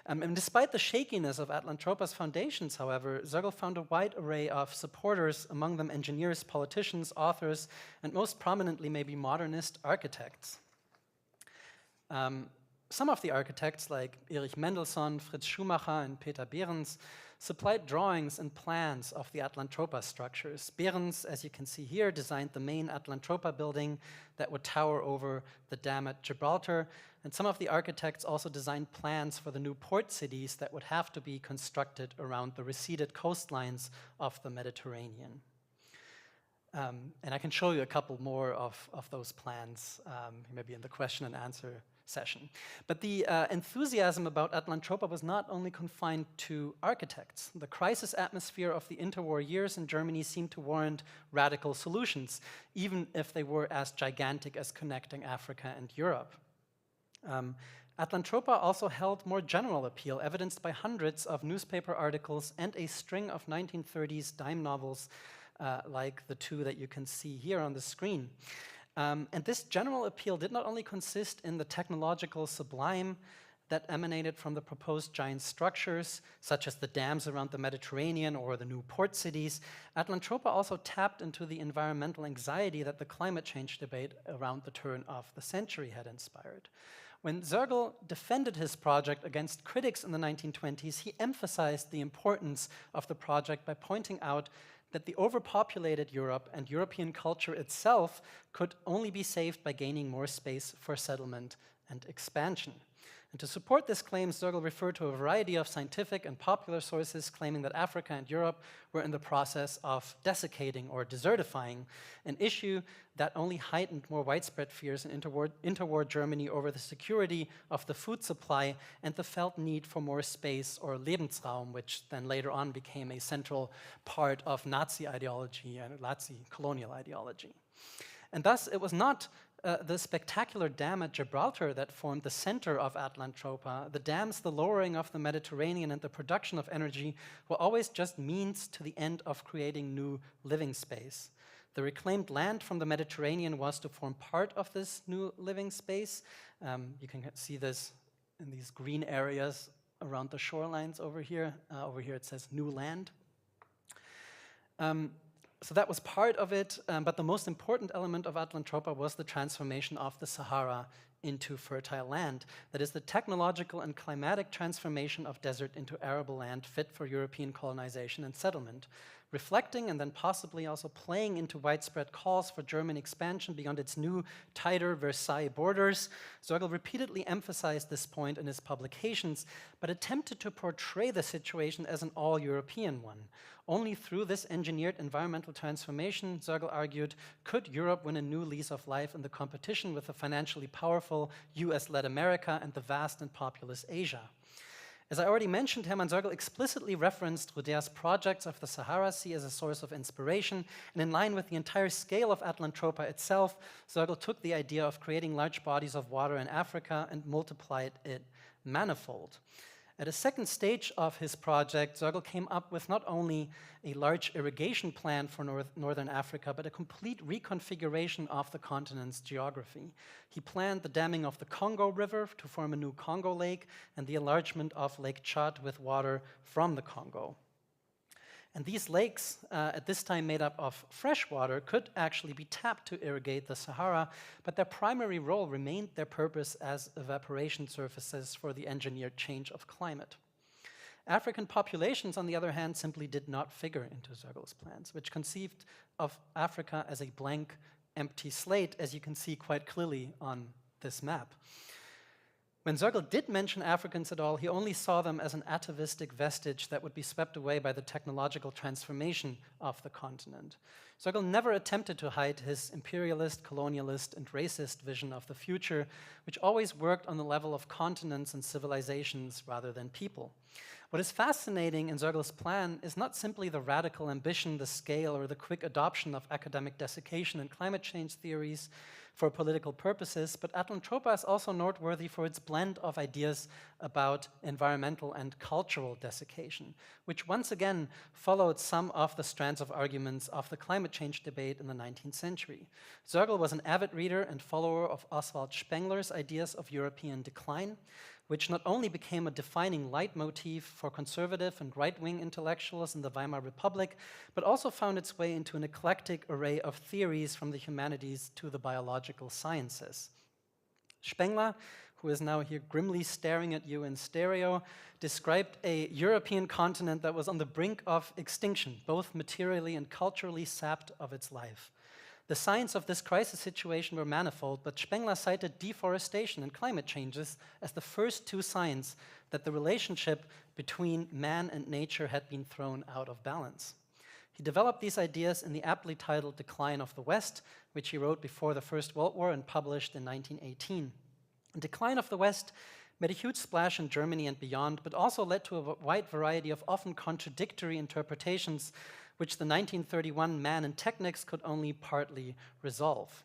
And despite the shakiness of Atlantropa's foundations, however, Zergel found a wide array of supporters, among them engineers, politicians, authors, and most prominently maybe modernist architects. Some of the architects, like Erich Mendelssohn, Fritz Schumacher, and Peter Behrens, supplied drawings and plans of the Atlantropa structures. Behrens, as you can see here, designed the main Atlantropa building that would tower over the dam at Gibraltar, and some of the architects also designed plans for the new port cities that would have to be constructed around the receded coastlines of the Mediterranean. And I can show you a couple more of those plans, maybe in the question and answer session. But the enthusiasm about Atlantropa was not only confined to architects. The crisis atmosphere of the interwar years in Germany seemed to warrant radical solutions, even if they were as gigantic as connecting Africa and Europe. Atlantropa also held more general appeal, evidenced by hundreds of newspaper articles and a string of 1930s dime novels like the two that you can see here on the screen. And this general appeal did not only consist in the technological sublime that emanated from the proposed giant structures, such as the dams around the Mediterranean or the new port cities. Atlantropa also tapped into the environmental anxiety that the climate change debate around the turn of the century had inspired. When Zergel defended his project against critics in the 1920s, he emphasized the importance of the project by pointing out that the overpopulated Europe and European culture itself could only be saved by gaining more space for settlement and expansion. And to support this claim, Zergel referred to a variety of scientific and popular sources claiming that Africa and Europe were in the process of desiccating or desertifying, an issue that only heightened more widespread fears in interwar Germany over the security of the food supply and the felt need for more space, or Lebensraum, which then later on became a central part of Nazi ideology and Nazi colonial ideology. And thus, it was not the spectacular dam at Gibraltar that formed the center of Atlantropa. The dams, the lowering of the Mediterranean, and the production of energy were always just means to the end of creating new living space. The reclaimed land from the Mediterranean was to form part of this new living space. You can see this in these green areas around the shorelines over here. Over here it says new land. So that was part of it, but the most important element of Atlantropa was the transformation of the Sahara into fertile land. That is, the technological and climatic transformation of desert into arable land fit for European colonization and settlement, reflecting and then possibly also playing into widespread calls for German expansion beyond its new, tighter Versailles borders. Zergel repeatedly emphasized this point in his publications, but attempted to portray the situation as an all-European one. Only through this engineered environmental transformation, Zergel argued, could Europe win a new lease of life in the competition with the financially powerful US-led America and the vast and populous Asia. As I already mentioned, Hermann Zergel explicitly referenced Roeder's projects of the Sahara Sea as a source of inspiration, and in line with the entire scale of Atlantropa itself, Zergel took the idea of creating large bodies of water in Africa and multiplied it manifold. At a second stage of his project, Zörgel came up with not only a large irrigation plan for northern Africa, but a complete reconfiguration of the continent's geography. He planned the damming of the Congo River to form a new Congo Lake and the enlargement of Lake Chad with water from the Congo. And these lakes, at this time made up of fresh water, could actually be tapped to irrigate the Sahara, but their primary role remained their purpose as evaporation surfaces for the engineered change of climate. African populations, on the other hand, simply did not figure into Zörgel's plans, which conceived of Africa as a blank, empty slate, as you can see quite clearly on this map. When Zörgel did mention Africans at all, he only saw them as an atavistic vestige that would be swept away by the technological transformation of the continent. Zörgel never attempted to hide his imperialist, colonialist, and racist vision of the future, which always worked on the level of continents and civilizations rather than people. What is fascinating in Zörgel's plan is not simply the radical ambition, the scale, or the quick adoption of academic desiccation and climate change theories for political purposes, but Atlantropa is also noteworthy for its blend of ideas about environmental and cultural desiccation, which once again followed some of the strands of arguments of the climate change debate in the 19th century. Zörgel was an avid reader and follower of Oswald Spengler's ideas of European decline, which not only became a defining leitmotif for conservative and right-wing intellectuals in the Weimar Republic, but also found its way into an eclectic array of theories from the humanities to the biological sciences. Spengler, who is now here grimly staring at you in stereo, described a European continent that was on the brink of extinction, both materially and culturally sapped of its life. The signs of this crisis situation were manifold, but Spengler cited deforestation and climate changes as the first two signs that the relationship between man and nature had been thrown out of balance. He developed these ideas in the aptly titled Decline of the West, which he wrote before the First World War and published in 1918. The Decline of the West made a huge splash in Germany and beyond, but also led to a wide variety of often contradictory interpretations which the 1931 Man and Technics could only partly resolve.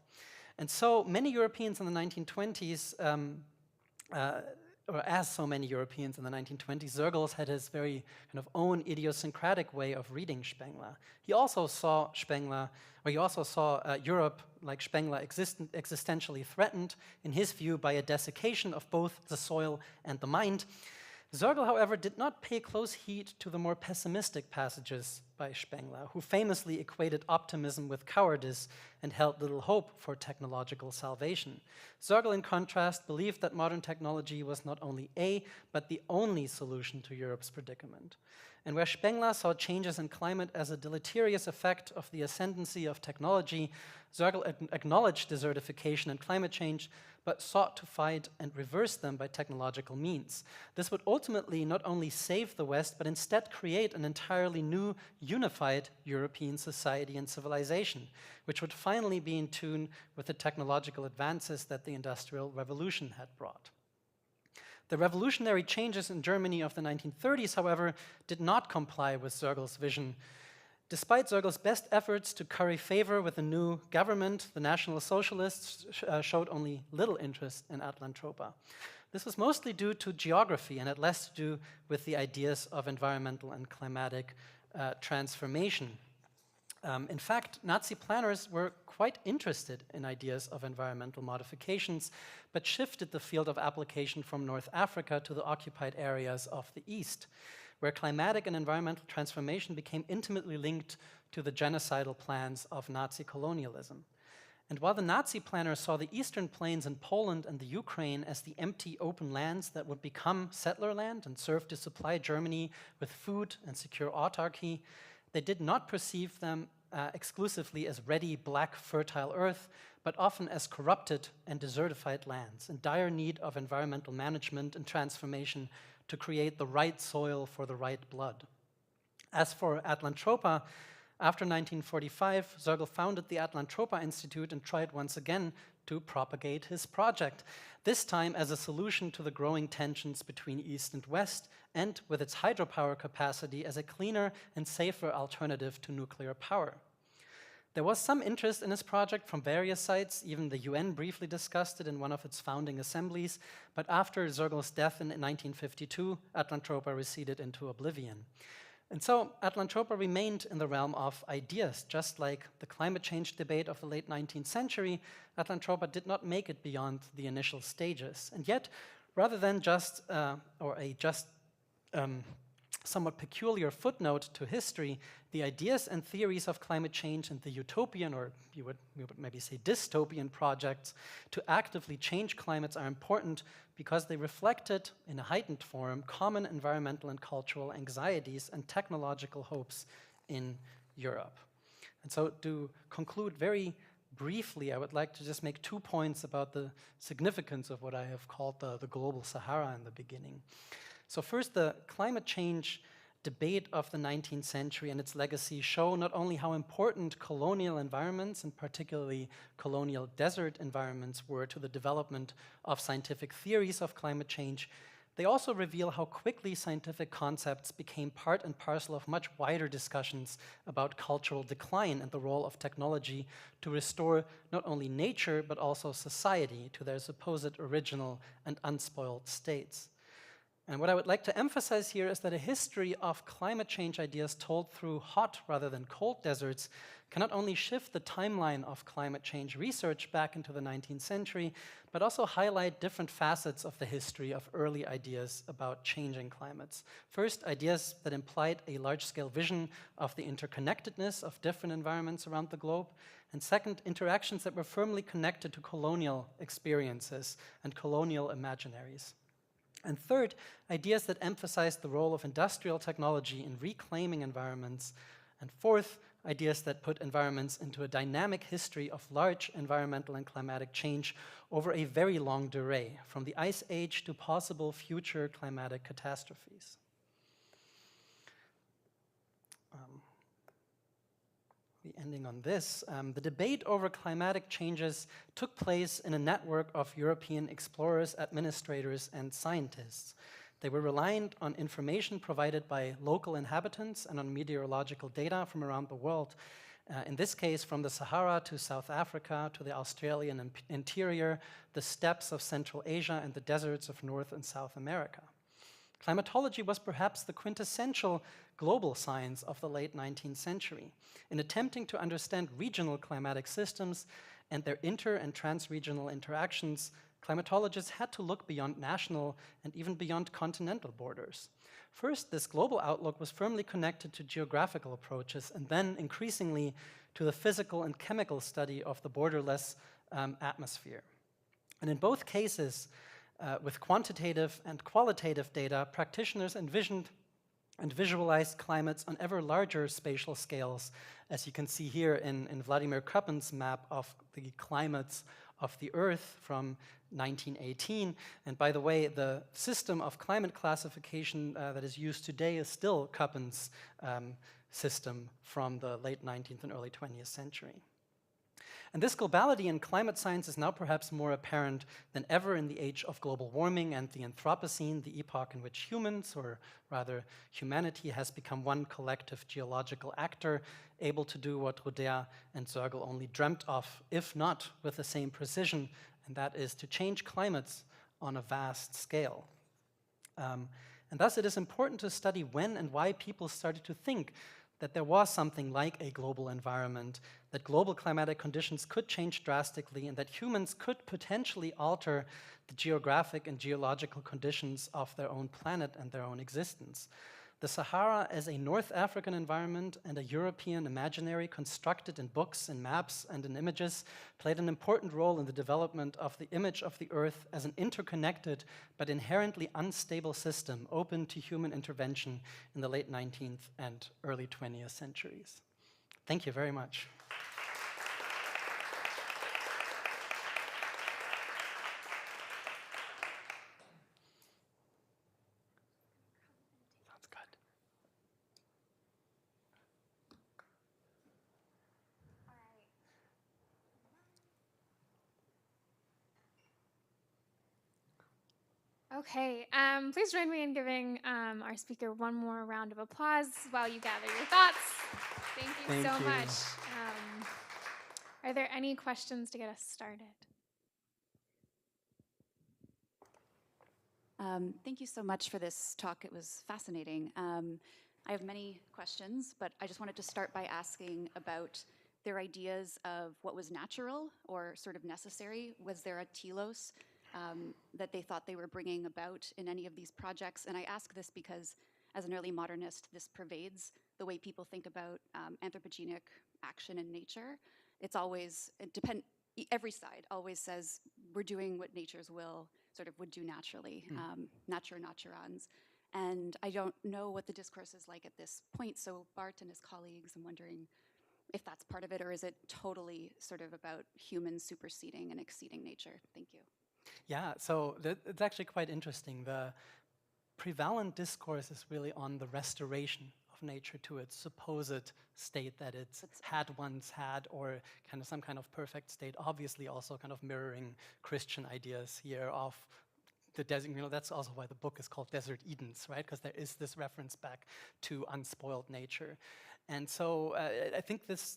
And so many Europeans in the 1920s, or as so many Europeans in the 1920s, Zörgel had his very kind of own idiosyncratic way of reading Spengler. He also saw Europe, like Spengler, existentially threatened, in his view, by a desiccation of both the soil and the mind. Zörgel, however, did not pay close heed to the more pessimistic passages by Spengler, who famously equated optimism with cowardice and held little hope for technological salvation. Zörgel, in contrast, believed that modern technology was not only a, but the only solution to Europe's predicament. And where Spengler saw changes in climate as a deleterious effect of the ascendancy of technology, Zörgel acknowledged desertification and climate change, but sought to fight and reverse them by technological means. This would ultimately not only save the West, but instead create an entirely new, unified European society and civilization, which would finally be in tune with the technological advances that the Industrial Revolution had brought. The revolutionary changes in Germany of the 1930s, however, did not comply with Zörgel's vision. Despite Zörgel's best efforts to curry favor with the new government, the National Socialists showed only little interest in Atlantropa. This was mostly due to geography and had less to do with the ideas of environmental and climatic transformation. In fact, Nazi planners were quite interested in ideas of environmental modifications, but shifted the field of application from North Africa to the occupied areas of the East, where climatic and environmental transformation became intimately linked to the genocidal plans of Nazi colonialism. And while the Nazi planners saw the eastern plains in Poland and the Ukraine as the empty open lands that would become settler land and serve to supply Germany with food and secure autarky, they did not perceive them exclusively as ready, black, fertile earth, but often as corrupted and desertified lands in dire need of environmental management and transformation to create the right soil for the right blood. As for Atlantropa, after 1945, Zörgel founded the Atlantropa Institute and tried once again to propagate his project, this time as a solution to the growing tensions between East and West, and with its hydropower capacity as a cleaner and safer alternative to nuclear power. There was some interest in his project from various sites. Even the UN briefly discussed it in one of its founding assemblies. But after Zergel's death in 1952, Atlantropa receded into oblivion. And so Atlantropa remained in the realm of ideas. Just like the climate change debate of the late 19th century, Atlantropa did not make it beyond the initial stages. And yet, rather than just somewhat peculiar footnote to history, the ideas and theories of climate change and the utopian, or we would maybe say dystopian projects to actively change climates are important because they reflected, in a heightened form, common environmental and cultural anxieties and technological hopes in Europe. And so to conclude very briefly, I would like to just make 2 points about the significance of what I have called the global Sahara in the beginning. So first, the climate change debate of the 19th century and its legacy show not only how important colonial environments, and particularly colonial desert environments, were to the development of scientific theories of climate change, they also reveal how quickly scientific concepts became part and parcel of much wider discussions about cultural decline and the role of technology to restore not only nature but also society to their supposed original and unspoiled states. And what I would like to emphasize here is that a history of climate change ideas told through hot rather than cold deserts can not only shift the timeline of climate change research back into the 19th century, but also highlight different facets of the history of early ideas about changing climates. First, ideas that implied a large-scale vision of the interconnectedness of different environments around the globe. And second, interactions that were firmly connected to colonial experiences and colonial imaginaries. And third, ideas that emphasize the role of industrial technology in reclaiming environments. And fourth, ideas that put environments into a dynamic history of large environmental and climatic change over a very long durée, from the Ice Age to possible future climatic catastrophes. Ending on this, the debate over climatic changes took place in a network of European explorers, administrators, and scientists. They were reliant on information provided by local inhabitants and on meteorological data from around the world. In this case, from the Sahara to South Africa to the Australian interior, the steppes of Central Asia, and the deserts of North and South America. Climatology was perhaps the quintessential global science of the late 19th century. In attempting to understand regional climatic systems and their inter- and trans-regional interactions, climatologists had to look beyond national and even beyond continental borders. First, this global outlook was firmly connected to geographical approaches, and then increasingly to the physical and chemical study of the borderless atmosphere. And in both cases, with quantitative and qualitative data, practitioners envisioned and visualized climates on ever larger spatial scales, as you can see here in Vladimir Krupin's map of the climates of the Earth from 1918. And by the way, the system of climate classification that is used today is still Krupin's system from the late 19th and early 20th century. And this globality in climate science is now perhaps more apparent than ever in the age of global warming and the Anthropocene, the epoch in which humans, or rather humanity, has become one collective geological actor, able to do what Roder and Zergel only dreamt of, if not with the same precision, and that is to change climates on a vast scale. And thus it is important to study when and why people started to think that there was something like a global environment, that global climatic conditions could change drastically, and that humans could potentially alter the geographic and geological conditions of their own planet and their own existence. The Sahara as a North African environment and a European imaginary constructed in books and maps and in images played an important role in the development of the image of the Earth as an interconnected but inherently unstable system open to human intervention in the late 19th and early 20th centuries. Thank you very much. Okay, please join me in giving our speaker one more round of applause while you gather your thoughts. Thank you so much. Are there any questions to get us started? Thank you so much for this talk. It was fascinating. I have many questions, but I just wanted to start by asking about their ideas of what was natural or sort of necessary. Was there a telos that they thought they were bringing about in any of these projects? And I ask this because, as an early modernist, this pervades the way people think about anthropogenic action in nature. It's always, every side always says, we're doing what nature's will sort of would do naturally, natura naturans. And I don't know what the discourse is like at this point. So Bart and his colleagues, I'm wondering if that's part of it, or is it totally sort of about humans superseding and exceeding nature? Thank you. Yeah, so it's actually quite interesting. The prevalent discourse is really on the restoration of nature to its supposed state that it's had once had, or kind of some kind of perfect state, obviously also kind of mirroring Christian ideas here of the desert. You know, that's also why the book is called Desert Edens, right? Because there is this reference back to unspoiled nature. And so I think this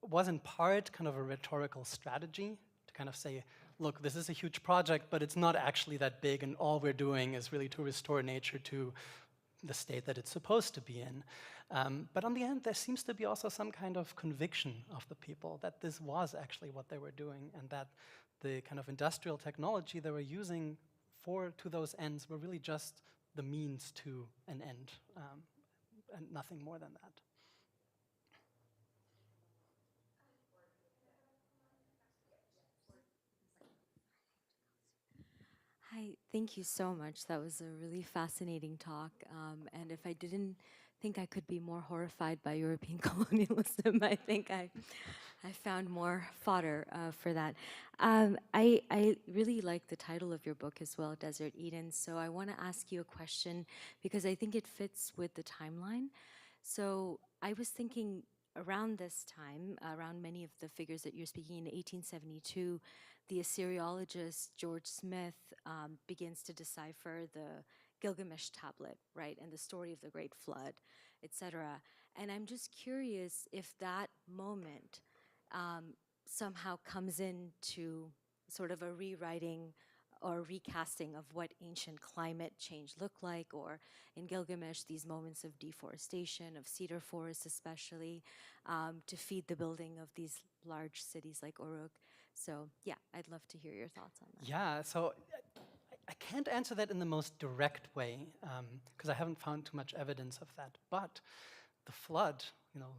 was in part kind of a rhetorical strategy to kind of say, look, this is a huge project, but it's not actually that big, and all we're doing is really to restore nature to the state that it's supposed to be in. But on the end, there seems to be also some kind of conviction of the people that this was actually what they were doing, and that the kind of industrial technology they were using to those ends were really just the means to an end, and nothing more than that. Hi, thank you so much. That was a really fascinating talk. And if I didn't think I could be more horrified by European colonialism, I think I found more fodder for that. I really like the title of your book as well, Desert Eden. So I want to ask you a question because I think it fits with the timeline. So I was thinking around this time, around many of the figures that you're speaking in 1872, the Assyriologist George Smith begins to decipher the Gilgamesh tablet, right, and the story of the Great Flood, etc. And I'm just curious if that moment somehow comes into sort of a rewriting or recasting of what ancient climate change looked like, or in Gilgamesh, these moments of deforestation, of cedar forests especially, to feed the building of these large cities like Uruk. So yeah, I'd love to hear your thoughts on that. Yeah, so I can't answer that in the most direct way, because I haven't found too much evidence of that. But the flood, you know,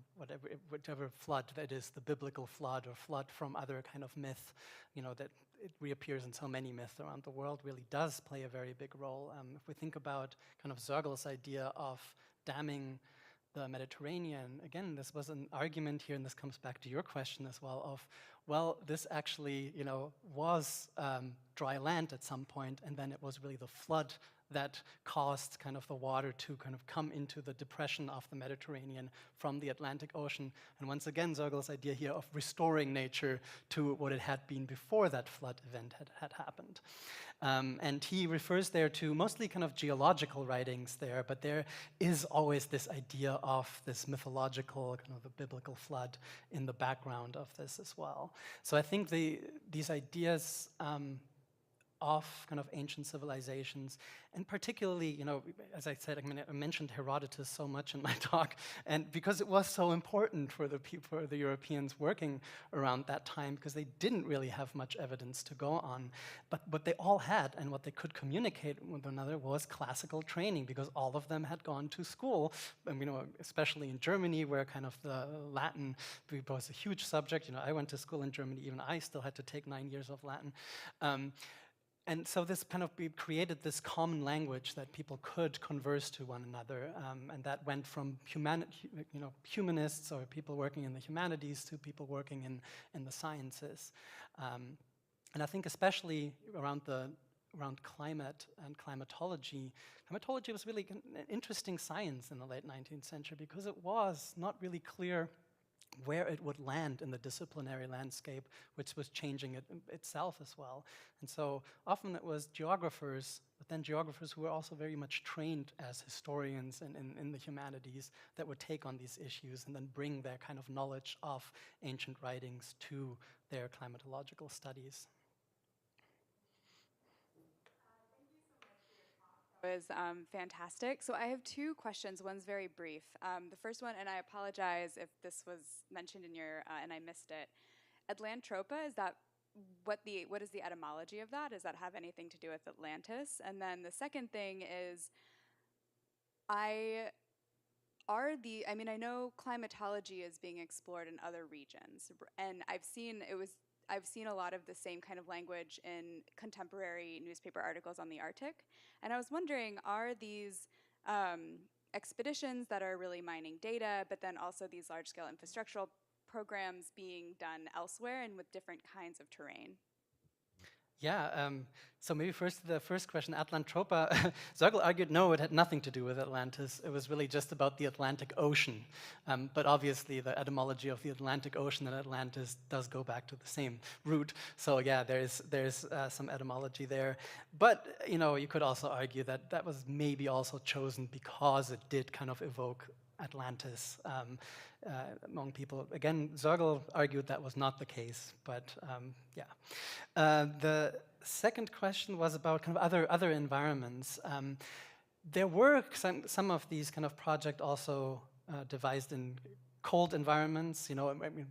whatever flood that is, the biblical flood or flood from other kind of myth, you know, that it reappears in so many myths around the world, really does play a very big role. If we think about kind of Zergel's idea of damming the Mediterranean, again, this was an argument here, and this comes back to your question as well, of, well, this actually, you know, was dry land at some point, and then it was really the flood that caused kind of the water to kind of come into the depression of the Mediterranean from the Atlantic Ocean. And once again, Zergel's idea here of restoring nature to what it had been before that flood event had happened. And he refers there to mostly kind of geological writings there, but there is always this idea of this mythological, kind of the biblical flood in the background of this as well. So I think these ideas of kind of ancient civilizations, and particularly, you know, as I said, I mentioned Herodotus so much in my talk, and because it was so important for the Europeans working around that time, because they didn't really have much evidence to go on, but what they all had and what they could communicate with one another was classical training, because all of them had gone to school, and you know, especially in Germany, where kind of the Latin was a huge subject. You know, I went to school in Germany, even I still had to take 9 years of Latin. And so this kind of created this common language that people could converse to one another, and that went from humanists or people working in the humanities to people working in the sciences. And I think especially around climate and climatology was really an interesting science in the late 19th century, because it was not really clear where it would land in the disciplinary landscape, which was changing itself as well. And so often it was geographers, but then geographers who were also very much trained as historians in the humanities that would take on these issues and then bring their kind of knowledge of ancient writings to their climatological studies. Was fantastic. So I have two questions. One's very brief. The first one, and I apologize if this was mentioned in your and I missed it. Atlantropa, is that what is the etymology of that? Does that have anything to do with Atlantis? And then the second thing is, I know climatology is being explored in other regions, and I've seen a lot of the same kind of language in contemporary newspaper articles on the Arctic. And I was wondering, are these expeditions that are really mining data, but then also these large-scale infrastructural programs being done elsewhere and with different kinds of terrain? Yeah, so maybe first the first question, Atlantropa. Zergel argued no, it had nothing to do with Atlantis. It was really just about the Atlantic Ocean. But obviously the etymology of the Atlantic Ocean and Atlantis does go back to the same root. So yeah, there's some etymology there. But you could also argue that that was maybe also chosen because it did kind of evoke Atlantis among people. Again, Zergel argued that was not the case, but yeah. The second question was about kind of other environments. There were some of these kind of projects also devised in cold environments,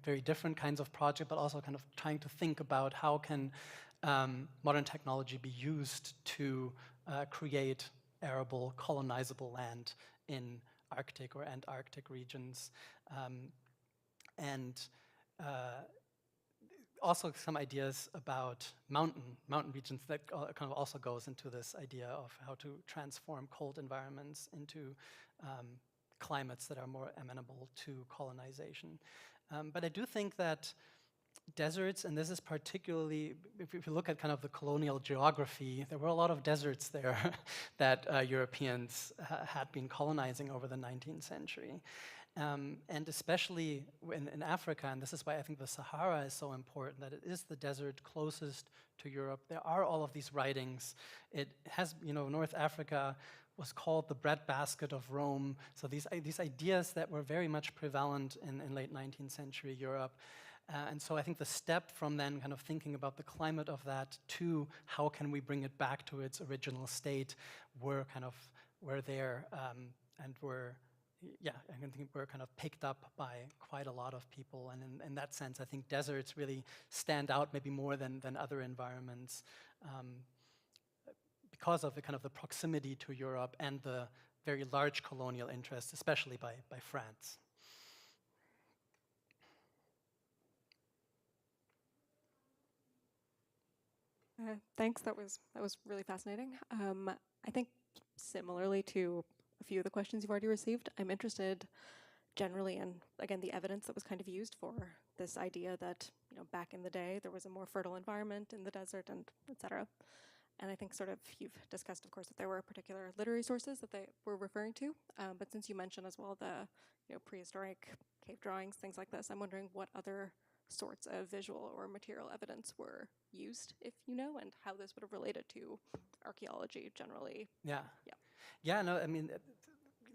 very different kinds of projects, but also kind of trying to think about how can modern technology be used to create arable, colonizable land in Arctic or Antarctic regions, and also some ideas about mountain regions that kind of also goes into this idea of how to transform cold environments into climates that are more amenable to colonization. But I do think that deserts, and this is particularly, if you look at kind of the colonial geography, there were a lot of deserts there that Europeans had been colonizing over the 19th century. And especially in Africa, and this is why I think the Sahara is so important, that it is the desert closest to Europe. There are all of these writings. It has, North Africa was called the breadbasket of Rome. So these ideas that were very much prevalent in late 19th century Europe. And so I think the step from then kind of thinking about the climate of that to how can we bring it back to its original state were there and were, yeah, I think we're kind of picked up by quite a lot of people. And in that sense, I think deserts really stand out maybe more than other environments because of the kind of the proximity to Europe and the very large colonial interest, especially by France. Thanks. That was really fascinating. I think similarly to a few of the questions you've already received, I'm interested generally in, again, the evidence that was kind of used for this idea that back in the day there was a more fertile environment in the desert and etc. And I think sort of you've discussed, of course, that there were particular literary sources that they were referring to. But since you mentioned as well the prehistoric cave drawings, things like this, I'm wondering what other sorts of visual or material evidence were used, if you know, and how this would have related to archaeology generally. Yeah. No, I mean,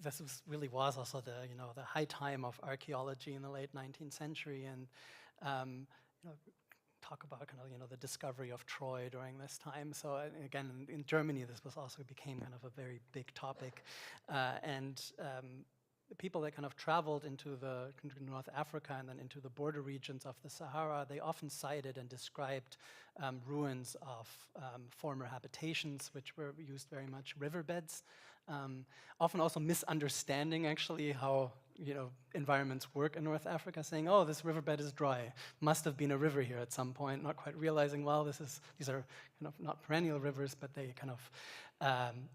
this was also the the high time of archaeology in the late 19th century, and talk about kind of the discovery of Troy during this time. So again, in Germany, this became kind of a very big topic, and the people that kind of traveled into North Africa and then into the border regions of the Sahara, they often cited and described ruins of former habitations, which were used very much riverbeds. Often also misunderstanding actually how environments work in North Africa, saying, oh, this riverbed is dry, must have been a river here at some point, not quite realizing, well, these are kind of not perennial rivers, but they kind of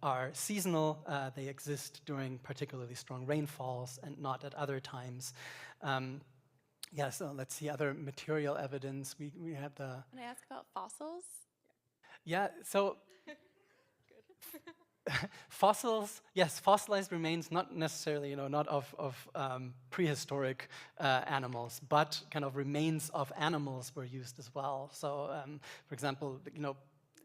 are seasonal. They exist during particularly strong rainfalls and not at other times. Yeah, so let's see other material evidence. We have the... Can I ask about fossils? Yeah, so... Fossils, yes, fossilized remains, not necessarily, not of prehistoric animals, but kind of remains of animals were used as well. So, for example,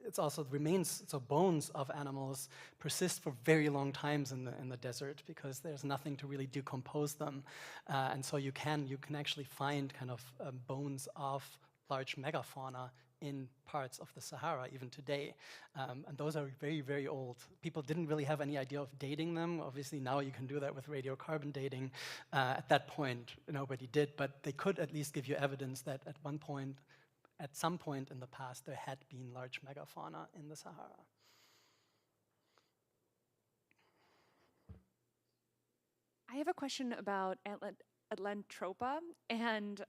it's also remains, so bones of animals persist for very long times in the desert because there's nothing to really decompose them, and so you can actually find kind of bones of large megafauna in parts of the Sahara even today, and those are very, very old. People didn't really have any idea of dating them. Obviously now you can do that with radiocarbon dating. At that point nobody did, but they could at least give you evidence that at some point in the past, there had been large megafauna in the Sahara. I have a question about Atlantropa and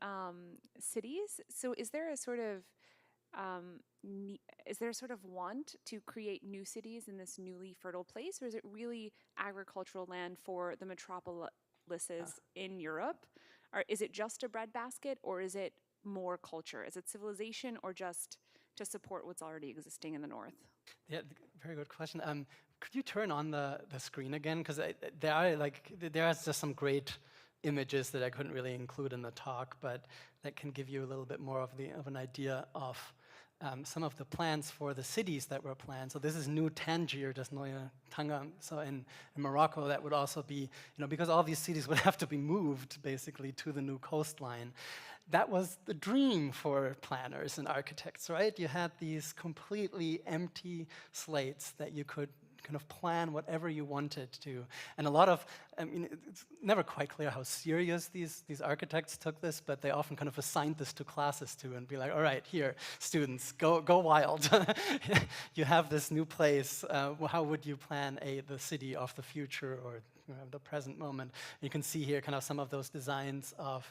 cities. So is there a sort of want to create new cities in this newly fertile place, or is it really agricultural land for the metropolises in Europe? Or is it just a breadbasket, or is it more culture? Is it civilization, or just to support what's already existing in the north? Yeah, very good question. Could you turn on the screen again? Because there are just some great images that I couldn't really include in the talk, but that can give you a little bit more of an idea of some of the plans for the cities that were planned. So this is New Tangier, das neue Tanger. So in Morocco, that would also be, because all these cities would have to be moved basically to the new coastline. That was the dream for planners and architects, right? You had these completely empty slates that you could kind of plan whatever you wanted to. And a lot of, it's never quite clear how serious these architects took this, but they often kind of assigned this to classes too and be like, all right, here, students, go wild. You have this new place. How would you plan the city of the future or the present moment? You can see here kind of some of those designs of,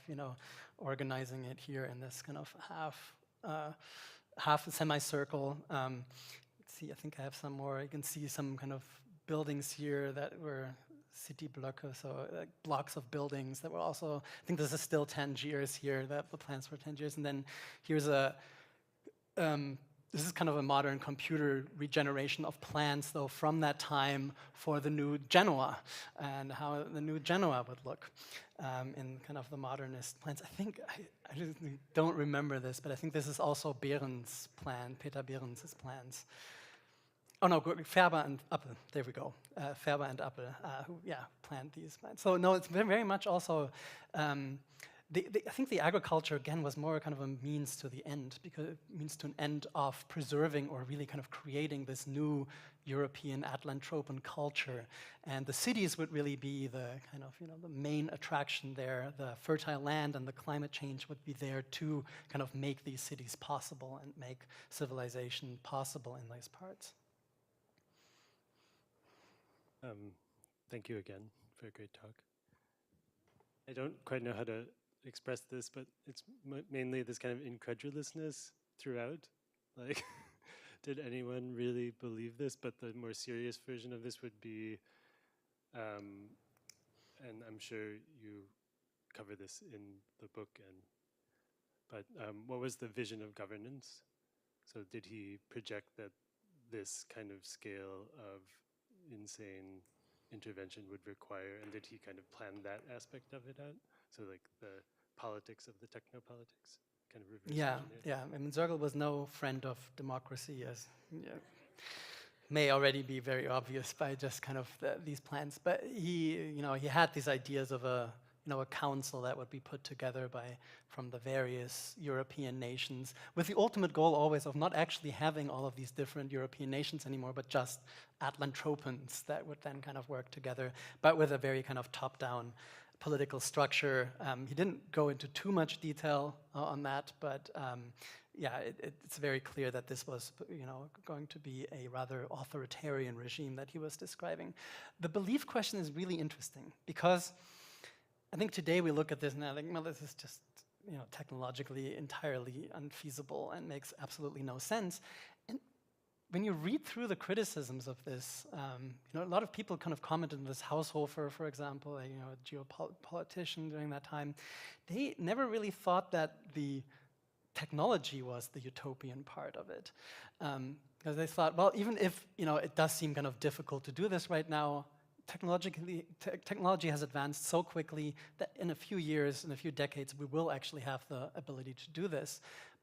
organizing it here in this kind of half a semicircle. I think I have some more. You can see some kind of buildings here that were city blocks, so blocks of buildings that were also, I think this is still Tangiers here, that the plans were Tangiers. And then here's this is kind of a modern computer regeneration of plans, though, from that time for the new Genoa and how the new Genoa would look in kind of the modernist plans. I think, I don't remember this, but I think this is also Behrens' plan, Peter Behrens' plans. Oh no, Färber and Appel, there we go. Färber and Appel, who planned these plans. So no, it's very much also, I think the agriculture, again, was more kind of a means to the end, because it means to an end of preserving or really kind of creating this new European Atlantropan culture. And the cities would really be the kind of, the main attraction there. The fertile land and the climate change would be there to kind of make these cities possible and make civilization possible in these parts. Thank you again for a great talk. I don't quite know how to express this, but it's mainly this kind of incredulousness throughout. Like, did anyone really believe this? But the more serious version of this would be, and I'm sure you cover this in the book, but what was the vision of governance? So did he project that this kind of scale of insane intervention would require, and did he kind of plan that aspect of it out? So like the politics of the technopolitics, kind of reverse engineered? Yeah. I mean, Zergel was no friend of democracy, as may already be very obvious by just kind of these plans. But he had these ideas of a council that would be put together from the various European nations, with the ultimate goal always of not actually having all of these different European nations anymore, but just Atlantropans that would then kind of work together, but with a very kind of top-down political structure. He didn't go into too much detail on that, but it's very clear that this was, going to be a rather authoritarian regime that he was describing. The belief question is really interesting, because I think today we look at this and I think, well, this is just, technologically entirely unfeasible and makes absolutely no sense. And when you read through the criticisms of this, a lot of people kind of commented on this. Haushofer, for example, a geopolitician during that time, they never really thought that the technology was the utopian part of it. Because they thought, well, even if it does seem kind of difficult to do this right now, technology has advanced so quickly that in a few years, in a few decades, we will actually have the ability to do this.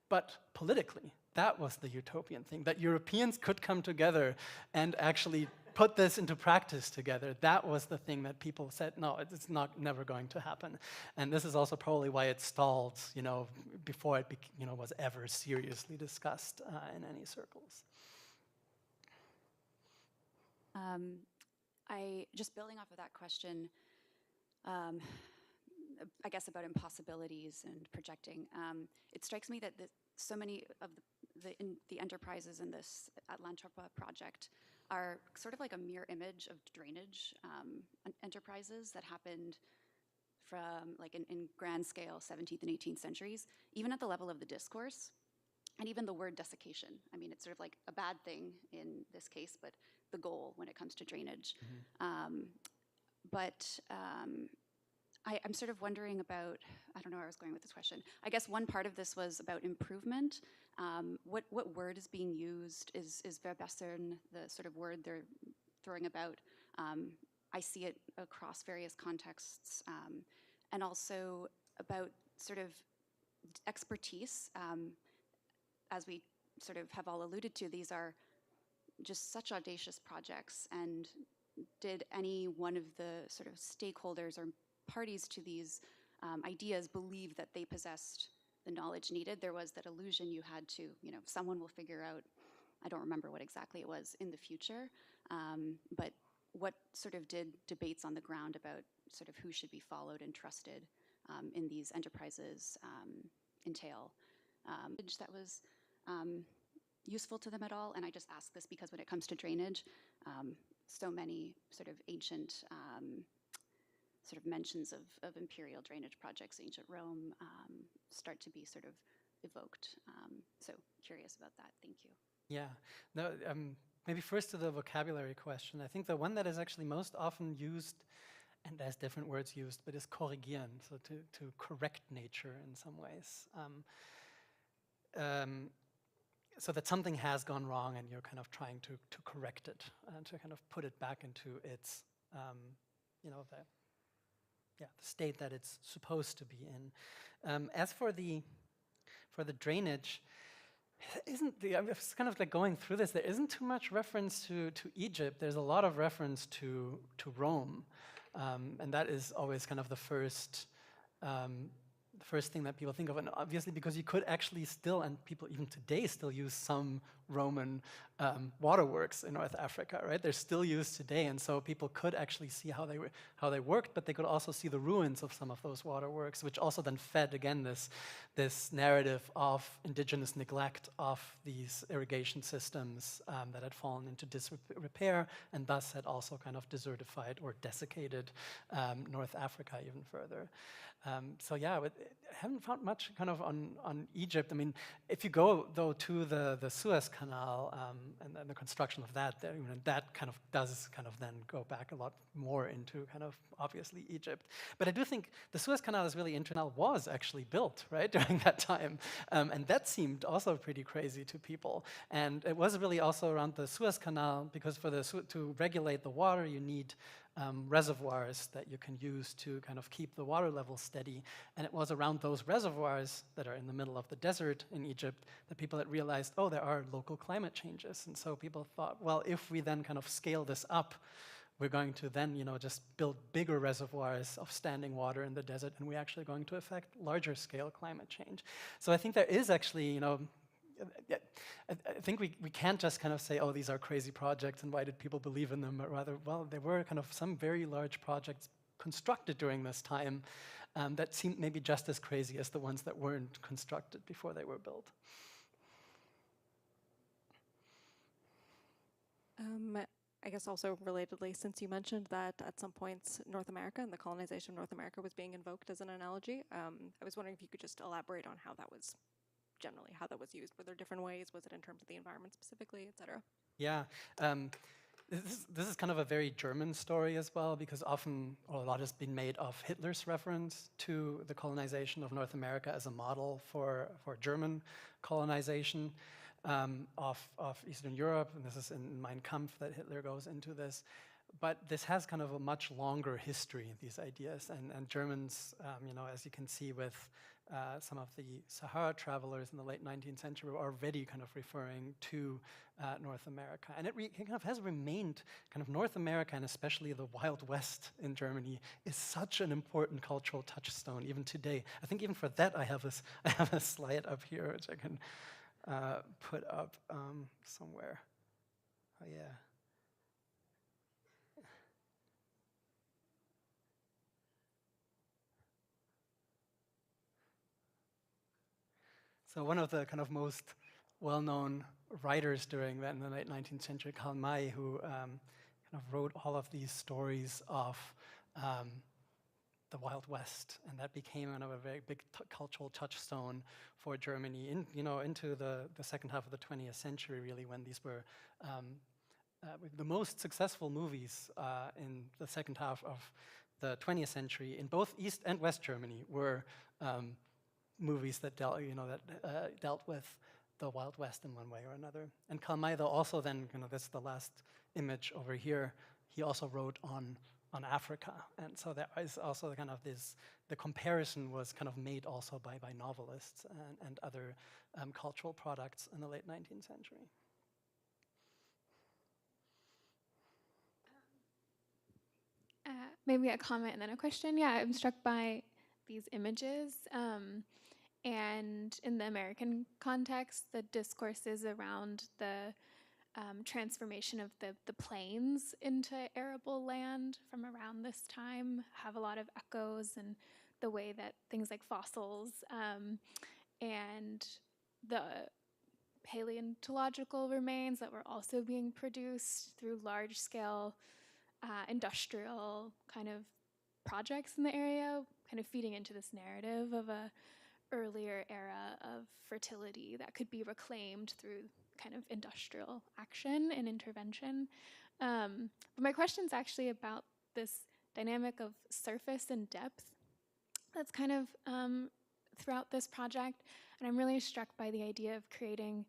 But politically, that was the utopian thing, that Europeans could come together and actually put this into practice together. That was the thing that people said, no, it's never going to happen. And this is also probably why it stalled, before it was ever seriously discussed in any circles. Just building off of that question, I guess about impossibilities and projecting. It strikes me that so many of the enterprises in this Atlantis project are sort of like a mirror image of drainage enterprises that happened from in grand scale 17th and 18th centuries, even at the level of the discourse, and even the word desiccation. I mean, it's sort of like a bad thing in this case, but the goal when it comes to drainage. I'm sort of wondering about, I don't know where I was going with this question. I guess one part of this was about improvement. What word is being used? Is verbessern the sort of word they're throwing about? I see it across various contexts. And also about sort of expertise. As we sort of have all alluded to, these are just such audacious projects. And did any one of the sort of stakeholders or parties to these ideas believe that they possessed the knowledge needed? There was that illusion you had to, someone will figure out, I don't remember what exactly it was, in the future. But what sort of did debates on the ground about sort of who should be followed and trusted in these enterprises entail? That was useful to them at all? And I just ask this because when it comes to drainage, so many sort of ancient sort of mentions of imperial drainage projects, ancient Rome, start to be sort of evoked. So curious about that. Thank you. Yeah. No. Maybe first to the vocabulary question. I think the one that is actually most often used, and there's different words used, but is korrigieren, so to correct nature in some ways. So that something has gone wrong and you're kind of trying to correct it and to kind of put it back into its, the state that it's supposed to be in. As for the drainage, I was kind of like going through this. There isn't too much reference to Egypt. There's a lot of reference to Rome, and that is always kind of the first thing that people think of. And obviously, because you could actually still, and people even today still use some Roman waterworks in North Africa, right? They're still used today, and so people could actually see how they worked, but they could also see the ruins of some of those waterworks, which also then fed again this narrative of indigenous neglect of these irrigation systems that had fallen into disrepair, and thus had also kind of desertified or desiccated North Africa even further. So yeah, I haven't found much kind of on Egypt. I mean, if you go though to the Suez Canal and the construction of that, that kind of does kind of then go back a lot more into kind of obviously Egypt. But I do think the Suez Canal is really interesting. Was actually built right during that time, and that seemed also pretty crazy to people. And it was really also around the Suez Canal because to regulate the water, you need reservoirs that you can use to kind of keep the water level steady. And it was around those reservoirs that are in the middle of the desert in Egypt that people had realized, oh, there are local climate changes. And so people thought, well, if we then kind of scale this up, we're going to then, just build bigger reservoirs of standing water in the desert, and we're actually going to affect larger scale climate change. So I think there is actually, I think we can't just kind of say, oh, these are crazy projects and why did people believe in them? But rather, well, there were kind of some very large projects constructed during this time that seemed maybe just as crazy as the ones that weren't constructed before they were built. I guess also relatedly, since you mentioned that at some points North America and the colonization of North America was being invoked as an analogy, I was wondering if you could just elaborate on how that was used. Were there different ways? Was it in terms of the environment specifically, et cetera? Yeah. This is kind of a very German story as well, because often, or a lot has been made of Hitler's reference to the colonization of North America as a model for German colonization of Eastern Europe, and this is in Mein Kampf that Hitler goes into this. But this has kind of a much longer history, these ideas, and Germans, you know, as you can see with some of the Sahara travelers in the late 19th century were already kind of referring to North America. And it kind of has remained kind of North America, and especially the Wild West in Germany, is such an important cultural touchstone even today. I think even for that I have a slide up here which I can put up somewhere. Oh yeah. So one of the kind of most well-known writers during that in the late 19th century, Karl May, who kind of wrote all of these stories of the Wild West, and that became kind of a very big cultural touchstone for Germany, into the second half of the 20th century, really, when these were the most successful movies in the second half of the 20th century in both East and West Germany were movies that dealt with the Wild West in one way or another. And Karl May, though, also then, this is the last image over here, he also wrote on Africa. And so there is also kind of the comparison was kind of made also by novelists and other cultural products in the late 19th century. Maybe a comment and then a question. Yeah, I'm struck by these images. And in the American context, the discourses around the transformation of the plains into arable land from around this time have a lot of echoes, and the way that things like fossils and the paleontological remains that were also being produced through large-scale industrial kind of projects in the area, kind of feeding into this narrative of a earlier era of fertility that could be reclaimed through kind of industrial action and intervention. But my question's actually about this dynamic of surface and depth that's kind of throughout this project. And I'm really struck by the idea of creating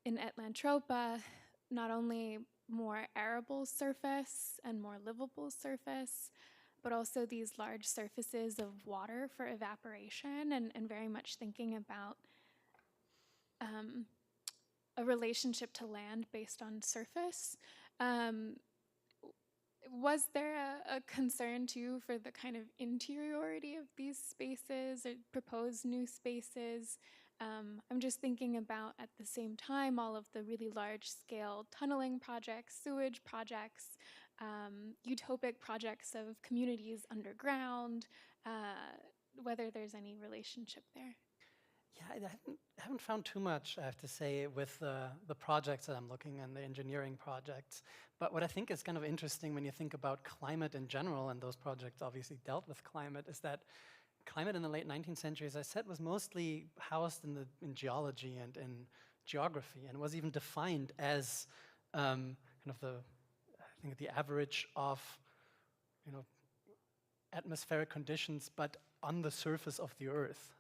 in Atlantropa not only more arable surface and more livable surface, but also these large surfaces of water for evaporation, and very much thinking about a relationship to land based on surface. Was there a concern too for the kind of interiority of these spaces or proposed new spaces? I'm just thinking about, at the same time, all of the really large-scale tunneling projects, sewage projects, utopic projects of communities underground, whether there's any relationship there. Yeah, I haven't found too much, I have to say, with the projects that I'm looking at, the engineering projects. But what I think is kind of interesting when you think about climate in general, and those projects obviously dealt with climate, is that climate in the late 19th century, as I said, was mostly housed in geology and in geography, and was even defined as kind of the average of atmospheric conditions, but on the surface of the Earth.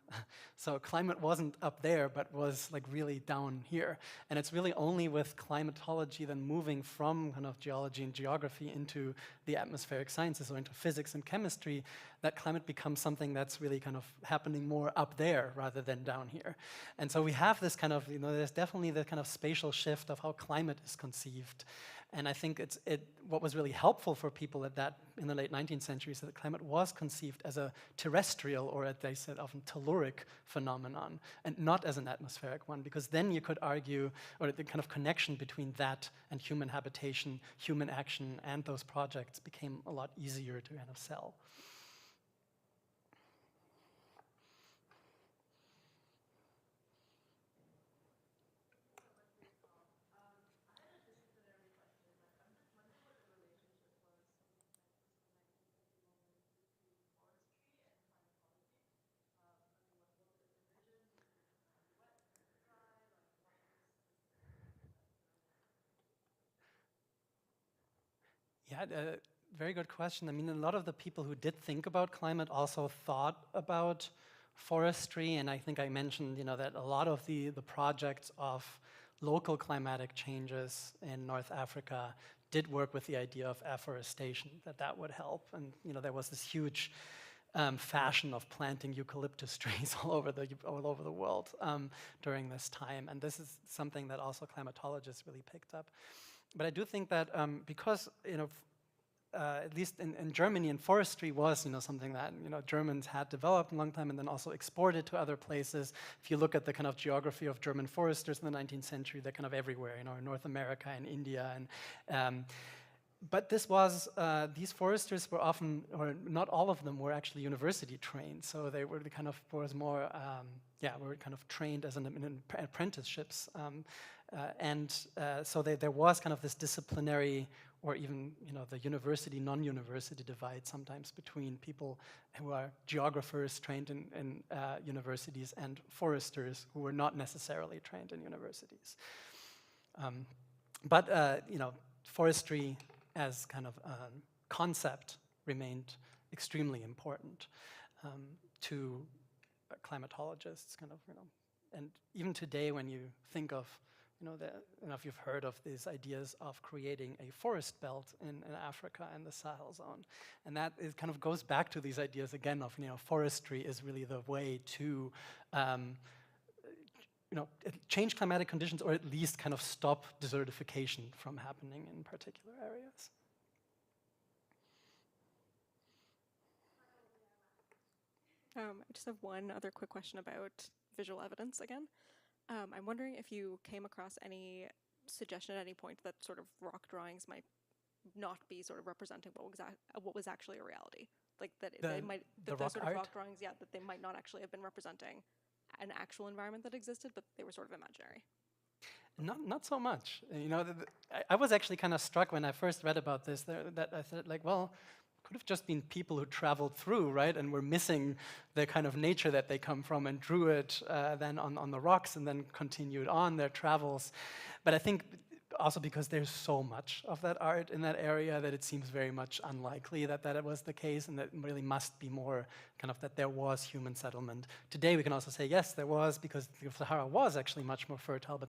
So climate wasn't up there, but was like really down here. And it's really only with climatology then moving from kind of geology and geography into the atmospheric sciences, or into physics and chemistry, that climate becomes something that's really kind of happening more up there rather than down here. And so we have this kind of, there's definitely the kind of spatial shift of how climate is conceived. And I think what was really helpful for people in the late 19th century is that climate was conceived as a terrestrial, or as they said often, telluric phenomenon, and not as an atmospheric one, because then you could argue, or the kind of connection between that and human habitation, human action, and those projects became a lot easier to kind of sell. Yeah, very good question. I mean, a lot of the people who did think about climate also thought about forestry, and I think I mentioned, that a lot of the projects of local climatic changes in North Africa did work with the idea of afforestation, that would help. And there was this huge fashion of planting eucalyptus trees all over the world during this time, and this is something that also climatologists really picked up. But I do think that because at least in Germany, and forestry was something that Germans had developed a long time and then also exported to other places. If you look at the kind of geography of German foresters in the 19th century, they're kind of everywhere, in North America and India. And but this was these foresters were often, or not all of them, were actually university trained. So they were the kind of were kind of trained as in apprenticeships. So there was kind of this disciplinary, or even the university, non-university divide sometimes between people who are geographers trained in universities and foresters who were not necessarily trained in universities. But forestry as kind of a concept remained extremely important to climatologists, and even today when you think of if you've heard of these ideas of creating a forest belt in Africa and the Sahel zone. And that kind of goes back to these ideas again of, forestry is really the way to, change climatic conditions, or at least kind of stop desertification from happening in particular areas. I just have one other quick question about visual evidence again. I'm wondering if you came across any suggestion at any point that sort of rock drawings might not be sort of representing what was actually a reality, like that they might those sort of rock drawings, that they might not actually have been representing an actual environment that existed, but they were sort of imaginary. Not so much. I was actually kind of struck when I first read about this that I thought, well, could have just been people who traveled through, right, and were missing the kind of nature that they come from and drew it then on the rocks and then continued on their travels. But I think also because there's so much of that art in that area that it seems very much unlikely that was the case, and that really must be more kind of that there was human settlement. Today we can also say, yes, there was, because the Sahara was actually much more fertile, but